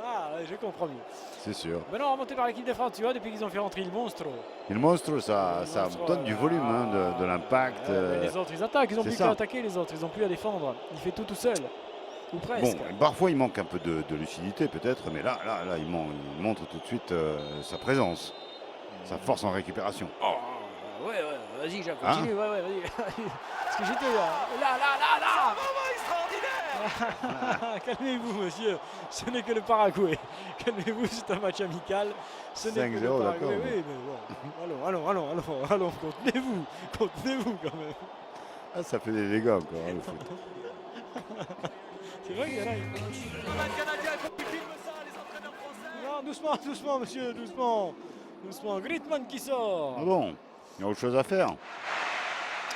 Ah, je comprends mieux. C'est sûr. Maintenant, remonté par l'équipe de France, tu vois, depuis qu'ils ont fait rentrer le monstre. Et le monstre, ça donne du volume, de l'impact. Les autres, ils attaquent, ils n'ont plus ça. qu'à attaquer les autres, ils n'ont plus à défendre. Il fait tout seul. Ou presque. Bon, parfois il manque un peu de lucidité peut-être, mais là il montre tout de suite sa présence, sa force en récupération. Oh, ouais, vas-y, Jacques, continue, ouais, vas-y. Parce que j'étais là. Extraordinaire. Calmez-vous, monsieur. Ce n'est que le Paraguay. Calmez-vous, c'est un match amical. Ce n'est que le 5-0, Paraguay. d'accord. Oui, mais bon. Allons, contenez-vous quand même. Ah, ça fait des dégâts encore, le foot. C'est vrai qu'il y en a. Non, doucement, monsieur, doucement. Griezmann qui sort. Ah bon, il y a autre chose à faire.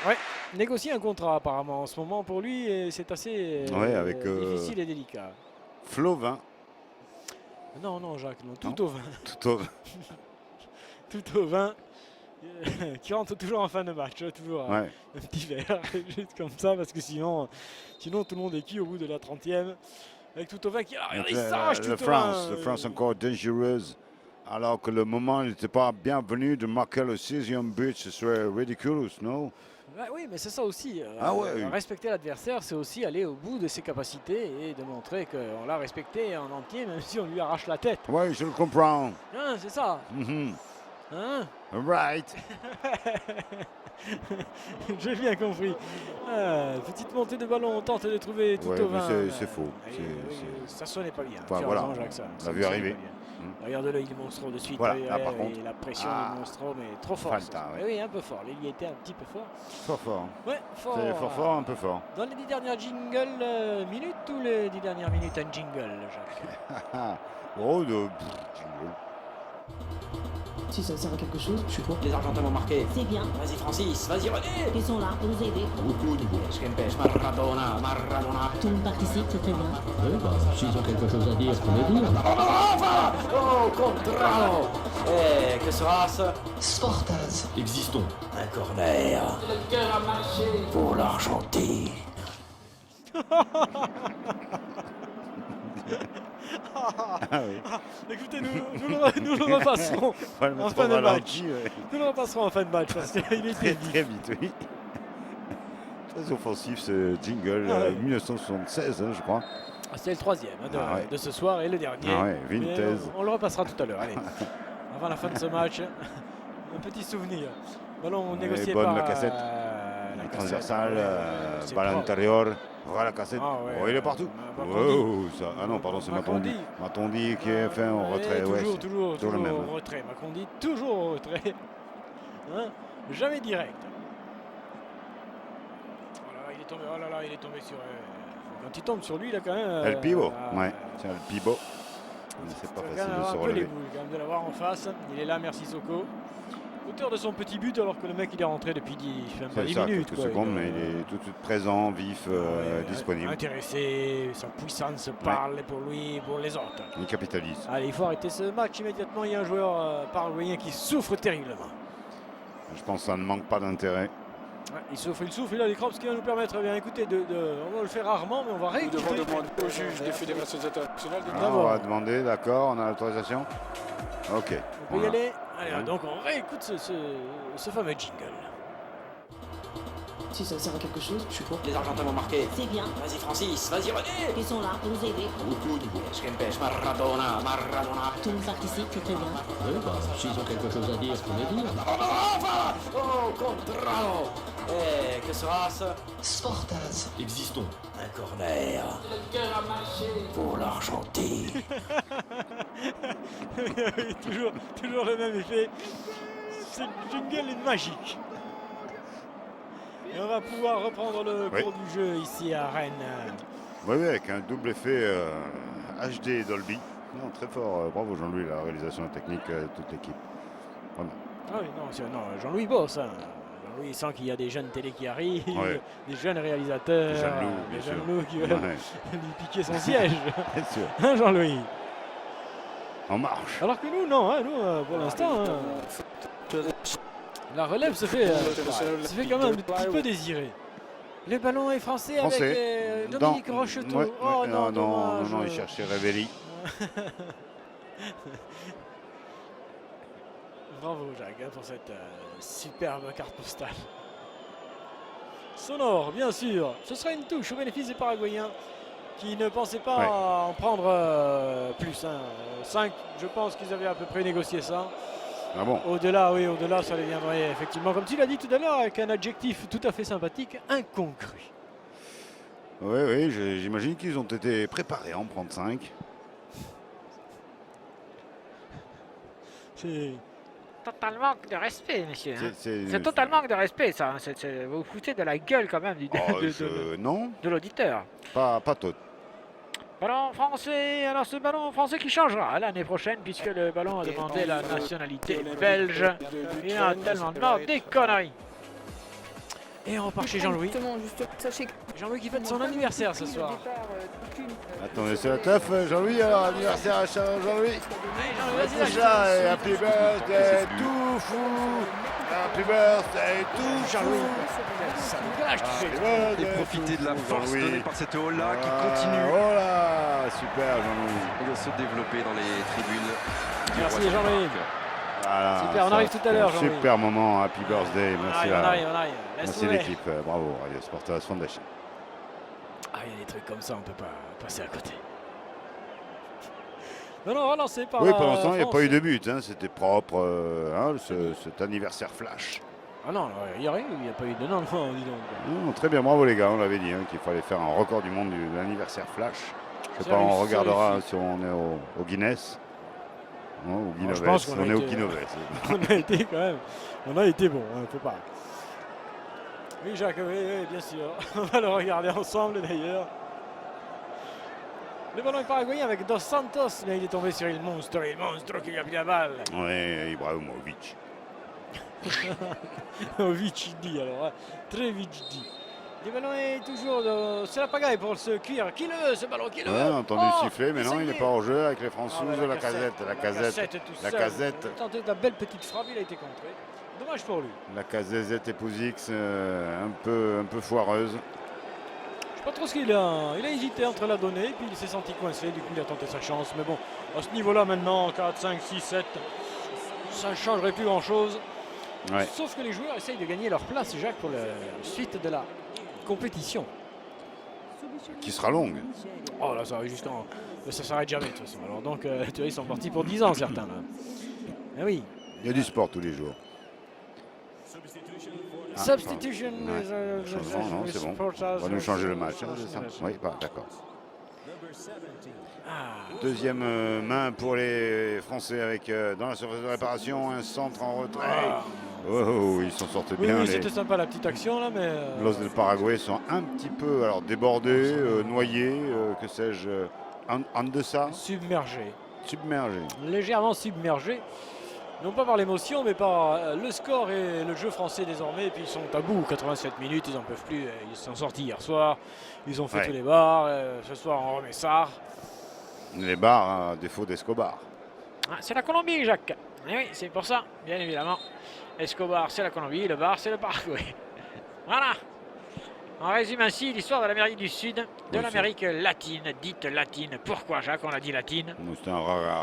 Ouais, négocier un contrat apparemment en ce moment pour lui, et c'est assez avec, difficile et délicat. Flovin. Non, Jacques, non, tout au vin. Tout au vin. Qui rentre toujours en fin de match, toujours un petit verre, juste comme ça, parce que sinon tout le monde est cuit au bout de la 30e. Avec tout au vin qui il s'arrache tout au vin. La France encore dangereuse, alors que le moment n'était pas bienvenu de marquer le 6e but, ce serait ridicule, non? Oui, mais c'est ça aussi. Oui. Respecter l'adversaire, c'est aussi aller au bout de ses capacités et de montrer qu'on l'a respecté en entier, même si on lui arrache la tête. Oui, je le comprends. Hein, c'est ça. Hein? Right. J'ai bien compris. Petite montée de ballon, on tente de trouver tout au vin. C'est faux. Ça sonnait pas bien. Voilà, Jacques, ça on l'a vu arriver. Regarde-le, il monstro de suite. Voilà, là, par contre. La pression du monstro, mais trop fort. Oui, un peu fort. Il y était un petit peu fort. Fort. Ouais, fort. C'est fort, un peu fort. Dans les 10 dernières minutes ou les 10 dernières minutes un jingle, Jacques? Jingle. Si ça sert à quelque chose, je suis pour. Les Argentins vont marquer. C'est bien. Vas-y Francis, vas-y René. Ils sont là pour nous aider. Beaucoup de boules. Kempes, Maradona. Tout le monde participe, c'est très bien. Oui, s'ils ont quelque chose à dire, faut le dire. Oh, Contrao. Que sera-ce? Sportaz. Existons. Un corner. Le cœur a marché. Pour l'Argentine. Écoutez, nous le repasserons en fin de match. Nous le repasserons en fin de match parce qu'il était très vite, oui. Très offensif ce jingle, 1976, je crois. C'est le 3e de ce soir et le dernier. Vintage. On le repassera tout à l'heure. Allez, avant la fin de ce match, un petit souvenir. Ballon négocié par la cassette. Transversale, balle intérieure. Voilà la cassette. Il est partout. Non, pardon, c'est Matondi. Matondi qui a fait un retrait. Toujours le même. au retrait. Macondi, toujours au retrait. Jamais direct. Oh là là, il est tombé sur. Quand il tombe sur lui, il a quand même. El Pivo. C'est El Pivo. C'est pas facile de se relever. Quand même de l'avoir en face. Il est là, merci Soko. Auteur de son petit but, alors que le mec il est rentré depuis 10 minutes. Quelques secondes, mais il est tout de suite présent, vif, disponible. Intéressé, sa puissance parle pour lui, pour les autres. Il capitalise. Allez, il faut arrêter ce match immédiatement. Il y a un joueur paraguayen qui souffre terriblement. Je pense que ça ne manque pas d'intérêt. Il souffre, il a les crampes, ce qui va nous permettre, écoutez, on va le faire rarement, mais on va réécouter. Nous devons demander au juge des fédérations internationales de On va demander, d'accord, on a l'autorisation. Ok. On peut y aller. Allez, donc on réécoute ce fameux jingle. Si ça sert à quelque chose, je suis pour. Les Argentins vont marquer. C'est bien. Vas-y Francis, vas-y René. Ils sont là pour nous aider. Je m'empêche, Maradona. Tout le monde participe, c'est très bien. Oui, bah, s'ils ont quelque chose à dire, faut les dire. Oh, Contrao. Que sera-ce? Sportaz. Existons. Un corner. Pour l'Argentine. toujours le même effet. Ce jingle est magique. Et on va pouvoir reprendre le cours du jeu ici à Rennes. Oui, avec un double effet HD Dolby. Non, très fort. Bravo Jean-Louis, la réalisation technique de toute l'équipe. Vraiment. Ah oui, non, Jean-Louis bosse. Hein. Jean-Louis sent qu'il y a des jeunes télé qui arrivent, des jeunes réalisateurs, des jeunes loups qui veulent lui piquer son siège. Bien sûr. Hein, Jean-Louis? En marche. Alors que nous, non, hein, nous, pour l'instant, la relève se fait quand même un petit peu désirer. Le ballon est français avec Dominique Rocheteau. Ouais, oh non, il cherchait Révéli. Bravo Jacques pour cette superbe carte postale. Sonore, bien sûr. Ce sera une touche au bénéfice des Paraguayens qui ne pensaient pas en prendre plus. 5, je pense qu'ils avaient à peu près négocié ça. Ah bon? Au-delà, ça deviendrait effectivement, comme tu l'as dit tout à l'heure, avec un adjectif tout à fait sympathique, incongru. Oui, j'imagine qu'ils ont été préparés à en prendre 5. C'est total manque de respect, monsieur. C'est C'est total manque de respect, ça. Vous vous foutez de la gueule quand même non, de l'auditeur. pas tout. Ballon français, alors ce ballon français qui changera l'année prochaine puisque le ballon a demandé la nationalité belge. Il a tellement des conneries. Et on repart chez Jean-Louis. Jean-Louis qui fête son anniversaire ce soir. Attendez, c'est la teuf, Jean-Louis, alors anniversaire à Jean-Louis. Vas-y, Déjà, et happy birthday, tout fou. Happy birthday, tout Jean-Louis. Et profiter de la force donnée par cette hall-là qui continue. Oh là, super Jean-Louis. De se développer dans les tribunes. Merci Jean-Louis. Voilà, super, on arrive tout à l'heure Jean-Louis. Super moment, happy birthday, merci on arrive. Merci l'équipe, bravo Radio Sportaz Foundation. Ah, il y a des trucs comme ça, on peut pas passer à côté. Non, relancé par pour l'instant, il n'y a pas eu de but, c'était propre, cet anniversaire flash. Ah non, il n'y a rien, il n'y a pas eu de non, dis donc. Non, très bien, bravo les gars, on l'avait dit, qu'il fallait faire un record du monde de l'anniversaire flash. Je sais pas, on regardera si on est au Guinness. Non, au Guinness, je pense on est au Guinness. On a été quand même, on a été bon, on peut pas. Oui Jacques, oui, bien sûr, on va le regarder ensemble d'ailleurs. Le ballon est paraguayen avec Dos Santos, mais il est tombé sur il monstre qui a pris la balle. Oui, Ibrahimovic. Vic dit alors, très vite dit. Le ballon est toujours, c'est la pagaille pour ce cuir. Qui le veut ce ballon? Qui le veut? On a entendu siffler, mais non, il n'est pas hors jeu avec les Françaises. La casette. Tenté de la belle petite frappe, il a été contré. Dommage pour lui. La casette et Pouzix, un peu foireuse. Je sais pas trop ce qu'il a. Il a hésité entre la donner, puis il s'est senti coincé. Du coup, il a tenté sa chance. Mais bon, à ce niveau-là, maintenant, 4, 5, 6, 7, ça ne changerait plus grand-chose. Ouais. Sauf que les joueurs essayent de gagner leur place, Jacques, pour la suite de la compétition. Qui sera longue. Oh là, ça va jusqu'en. Ça s'arrête jamais de toute façon. Alors donc, tu vois, ils sont partis pour 10 ans, certains. Là. Eh oui. Il y a du sport tous les jours. Substitution. Non, c'est bon. On va nous changer le match. Oui, d'accord. Deuxième main pour les Français avec dans la surface de réparation un centre en retrait. Oh, ils s'en sortent bien. Oui, c'était sympa la petite action là, mais. Los del Paraguay sont un petit peu débordés, noyés, que sais-je, en deçà. Submergés. Légèrement submergés. Non pas par l'émotion, mais par le score et le jeu français désormais. Et puis ils sont à bout, 87 minutes, ils n'en peuvent plus. Ils sont sortis hier soir, ils ont fait tous les bars. Ce soir, on remet ça. Les bars, à défaut d'Escobar. Ah, c'est la Colombie, Jacques. Et oui, c'est pour ça, bien évidemment. Escobar, c'est la Colombie, le bar, c'est le Paraguay. Voilà. On résume ainsi l'histoire de l'Amérique du Sud, de l'Amérique latine, dite latine. Pourquoi, Jacques, on l'a dit latine? C'est un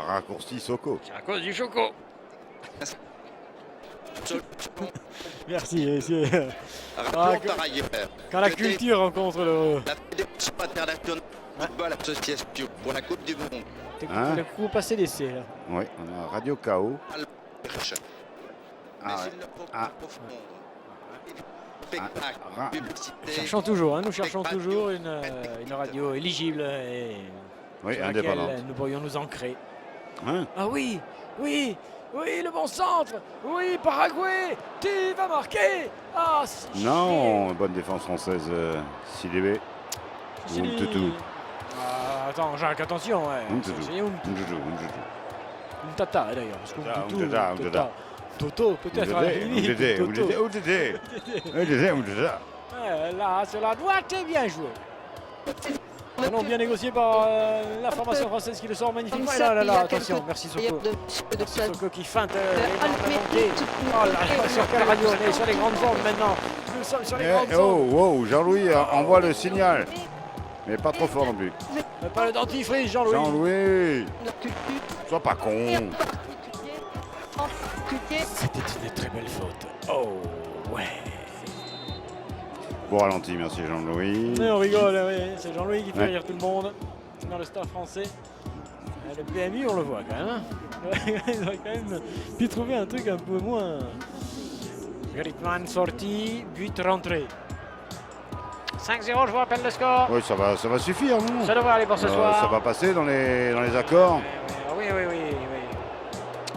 raccourci Soco. C'est à cause du choco. Merci, monsieur. Rappelons par ailleurs Quand la que culture rencontre le... la Fédération internationale de football association pour la Coupe du Monde. Hein? Le coup passé d'essai, là. Oui, on a Radio KO. Mais Ah, il ne faut ah. pas confondre. Spectacle, publicité. Nous cherchons toujours, hein, nous cherchons toujours une radio éligible et Oui, sur laquelle indépendante. nous pourrions nous ancrer. Hein? Ah oui, oui, oui, le bon centre. Oui, Paraguay, tu vas marquer. Ah, Non, bonne défense française, Sidibé. Sidi. Umtutu. Ah, attends, Jacques, attention. Ouais. Umtutu. C'est Umtutu. Umtata d'ailleurs. Parce que Umtutu, Umtata, Umtata. Toto, peut-être. Là, sur la droite, bien joué. Non, bien négocié par la formation française qui le sort magnifiquement. Et là, attention, merci Soko. Merci Soko qui feinte la montée. Oh là, sur quelle radio on est? Sur les grandes ondes maintenant. Nous sommes sur les grandes ondes. Oh, Jean-Louis envoie le signal. Mais pas trop fort non plus. Pas le dentifrice, Jean-Louis. Jean-Louis, sois pas con. C'était une très belle faute. Oh, ouais. Bon ralenti, merci Jean-Louis. Mais on rigole, oui. C'est Jean-Louis qui fait Ouais. rire tout le monde dans le staff français. Le PMU, on le voit quand même. Hein. Ils auraient quand même pu trouver un truc un peu moins. Griezmann sorti, but rentré. 5-0, je vous rappelle le score. Oui, ça va suffire, non? Ça devrait aller pour ce soir. Ça va passer dans les accords. Oui.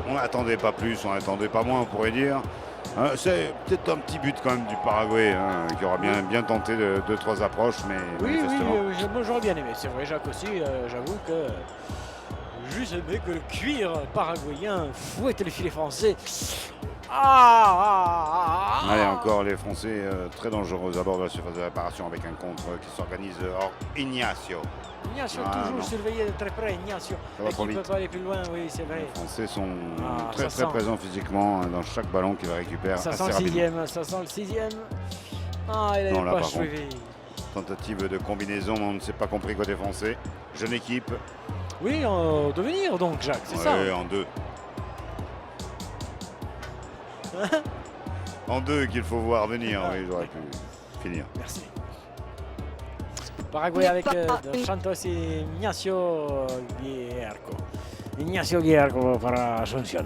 On n'attendait pas plus, on n'attendait pas moins, on pourrait dire. C'est peut-être un petit but quand même du Paraguay, hein, qui aura bien tenté 2-3 approches, mais Oui, manifestement. moi j'aurais bien aimé. C'est vrai, Jacques aussi, j'avoue que juste aimé que le cuir paraguayen fouette le filet français. Allez, encore les Français très dangereux à bord de la surface de réparation avec un contre qui s'organise hors Ignacio. Ignacio, Ah, toujours non. surveillé de très près, Ignacio. Ça va Et trop qui ne peut vite. pas aller plus loin, oui, c'est vrai. Les Français sont ça très sent. présents physiquement dans chaque ballon qu'ils récupèrent Ça assez sent le rapidement. sixième, ça sent le sixième. Ah, il Non, n'avait là, pas par contre, suivi. tentative de combinaison, mais on ne s'est pas compris côté français. Jeune équipe. Oui, en devenir donc, Jacques, c'est ça. Ouais, en deux. En deux qu'il faut voir venir, oui, j'aurais pu finir. Merci. Paraguay avec Dos Santos et Ignacio Guillerco. Ignacio Guillerco para Asunción.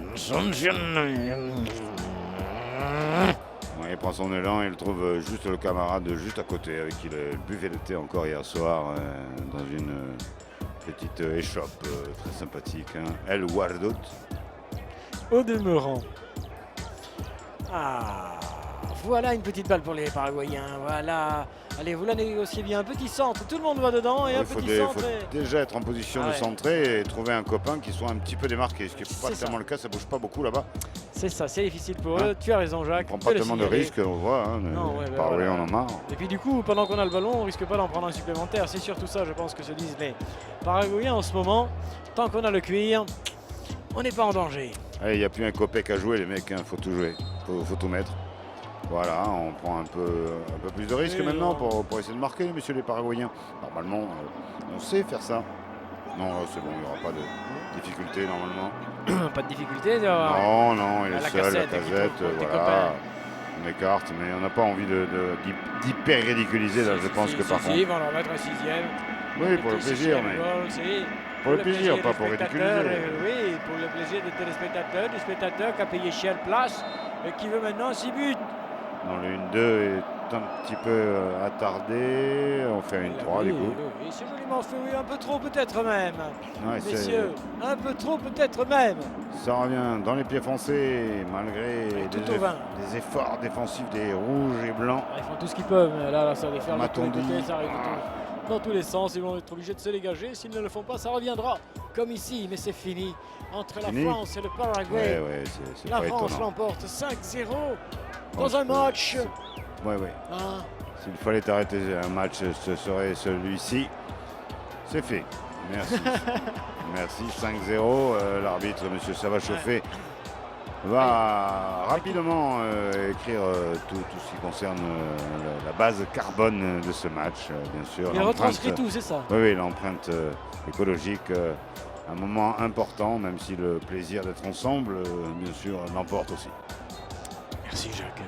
Ouais, il prend son élan et il trouve juste le camarade juste à côté avec qui il buvait le thé encore hier soir dans une petite échoppe très sympathique. Hein. El Guardot. Au demeurant. Ah, voilà une petite balle pour les Paraguayens. Voilà. Allez, vous la négociez bien. Un petit centre, tout le monde va dedans et un Il faut, petit centre. faut déjà être en position Ah de ouais. centrer et trouver un copain qui soit un petit peu démarqué. Ce qui n'est pas C'est tellement ça. le cas, ça bouge pas beaucoup là-bas. C'est ça, c'est difficile pour Hein. eux. Tu as raison, Jacques. On prend de pas le tellement de signaler. risques, on voit. Hein, Non, ouais, bah Paraguay, voilà. on en a marre. Et puis du coup, pendant qu'on a le ballon, on risque pas d'en prendre un supplémentaire. C'est surtout ça, je pense, que se disent les Paraguayens en ce moment. Tant qu'on a le cuir, on n'est pas en danger. Il n'y a plus un copec à jouer, les mecs. Il faut tout jouer. Faut tout mettre. Voilà, on prend un peu plus de risques Oui, maintenant non. pour essayer de marquer, messieurs les Paraguayens. Normalement, on sait faire ça. Non, c'est bon, il n'y aura pas de difficulté normalement. Pas de difficulté. Ça va. Non, il est La seul, la Cassette, et puis casette, tes voilà. copains. On écarte, mais on n'a pas envie d'hyper ridiculiser. Là, je pense que par Si, contre. ils vont leur mettre un sixième. Oui, pour le plaisir, mais. Pour le plaisir, pas pour ridiculiser. Oui, pour le plaisir des téléspectateurs, du spectateur qui a payé cher place et qui veut maintenant 6 buts. Non, le 1-2 est un petit peu attardé. On fait un 1-3 du coup. Oui, c'est joliment fait, oui, un peu trop peut-être même. Ouais, c'est- Messieurs, un peu trop peut-être même. Ça revient dans les pieds français, malgré tout au vin. des efforts défensifs des rouges et blancs. Ils font tout ce qu'ils peuvent, mais là ça va les faire de tous les Matondi. côtés, ça arrive dans tous les sens. Ils vont être obligés de se dégager. S'ils ne le font pas, ça reviendra comme ici, mais c'est fini. Entre Fini. la France et le Paraguay, Ouais, c'est la pas France étonnant. l'emporte 5-0 Bon, dans un match. Ouais. Hein, S'il fallait arrêter un match, ce serait celui-ci. C'est fait. Merci. Merci. 5-0. L'arbitre, monsieur Sava Chauffé, va rapidement écrire tout ce qui concerne la base carbone de ce match, bien sûr. il L'empreinte- retranscrit tout, c'est ça. Oui, l'empreinte écologique, un moment important, même si le plaisir d'être ensemble, bien sûr, l'emporte aussi. Merci Jacques.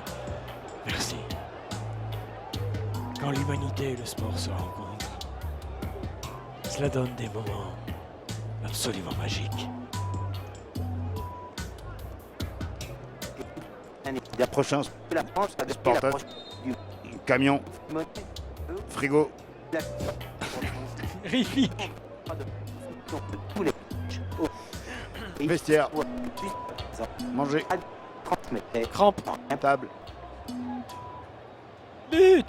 Merci. Quand l'humanité et le sport se rencontrent, cela donne des moments absolument magiques. Prochain sportage, camion, frigo. Rifique. Vestiaire. Manger. Crampe. Table. But.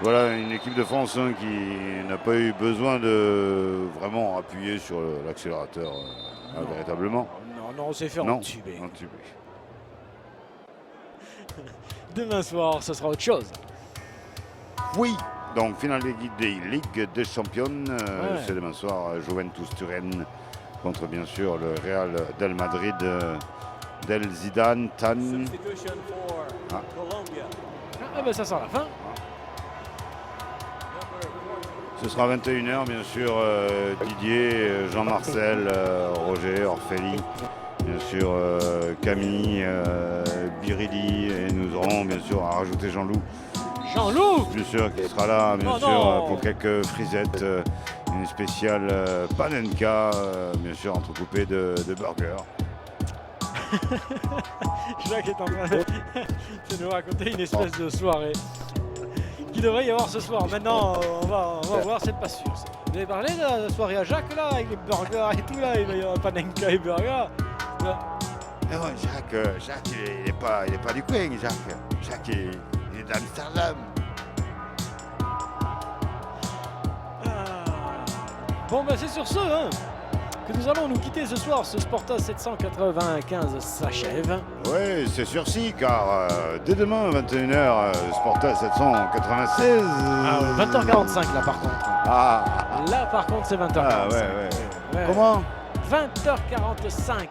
Voilà une équipe de France qui n'a pas eu besoin de vraiment appuyer sur l'accélérateur véritablement. Non, on s'est fait entuber. Entubé. Demain soir, ce sera autre chose. Oui. Donc, finale des Ligue des Champions. C'est demain soir, Juventus Turin contre bien sûr le Real del Madrid del Zidane Tan. Ah ben ça sent la fin. Ce sera 21h, bien sûr, Didier, Jean-Marcel, Roger, Orphélie, bien sûr, Camille, Biridi, et nous aurons bien sûr à rajouter Jean-Loup. Jean-Loup, bien sûr, qui sera là, bien sûr, pour quelques frisettes, une spéciale panenka, bien sûr, entrecoupée de burgers. Jacques est en train de nous raconter une espèce de soirée qui devrait y avoir ce soir. Maintenant, on va voir, c'est pas sûr. Vous avez parlé de la soirée à Jacques là, avec les burgers et tout là, il va y avoir panenka et burgers. Ah ouais, Jacques il est pas du coin, Jacques. Jacques il est d'Amsterdam. Bon ben c'est sur ce que nous allons nous quitter ce soir. Ce Sporta 795 s'achève. Oui, c'est sursis car dès demain 21h, Sporta 796. 20h45 là par contre. Là par contre c'est 20h45. Ah ouais. Comment 20h45.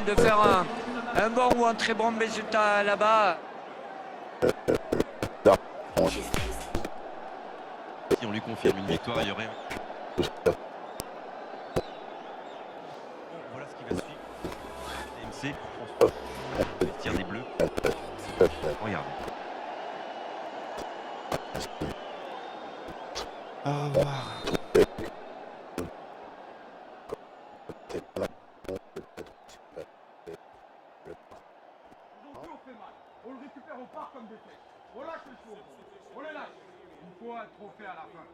De faire un bon ou un très bon résultat là-bas. Si on lui confirme une victoire, il y aurait voilà ce qui va suivre. TMC, François, le tir des Bleus. Regarde. Au revoir. On le récupère au parc comme des faits. On lâche le show. On les lâche. Il faut un trophée à la fin.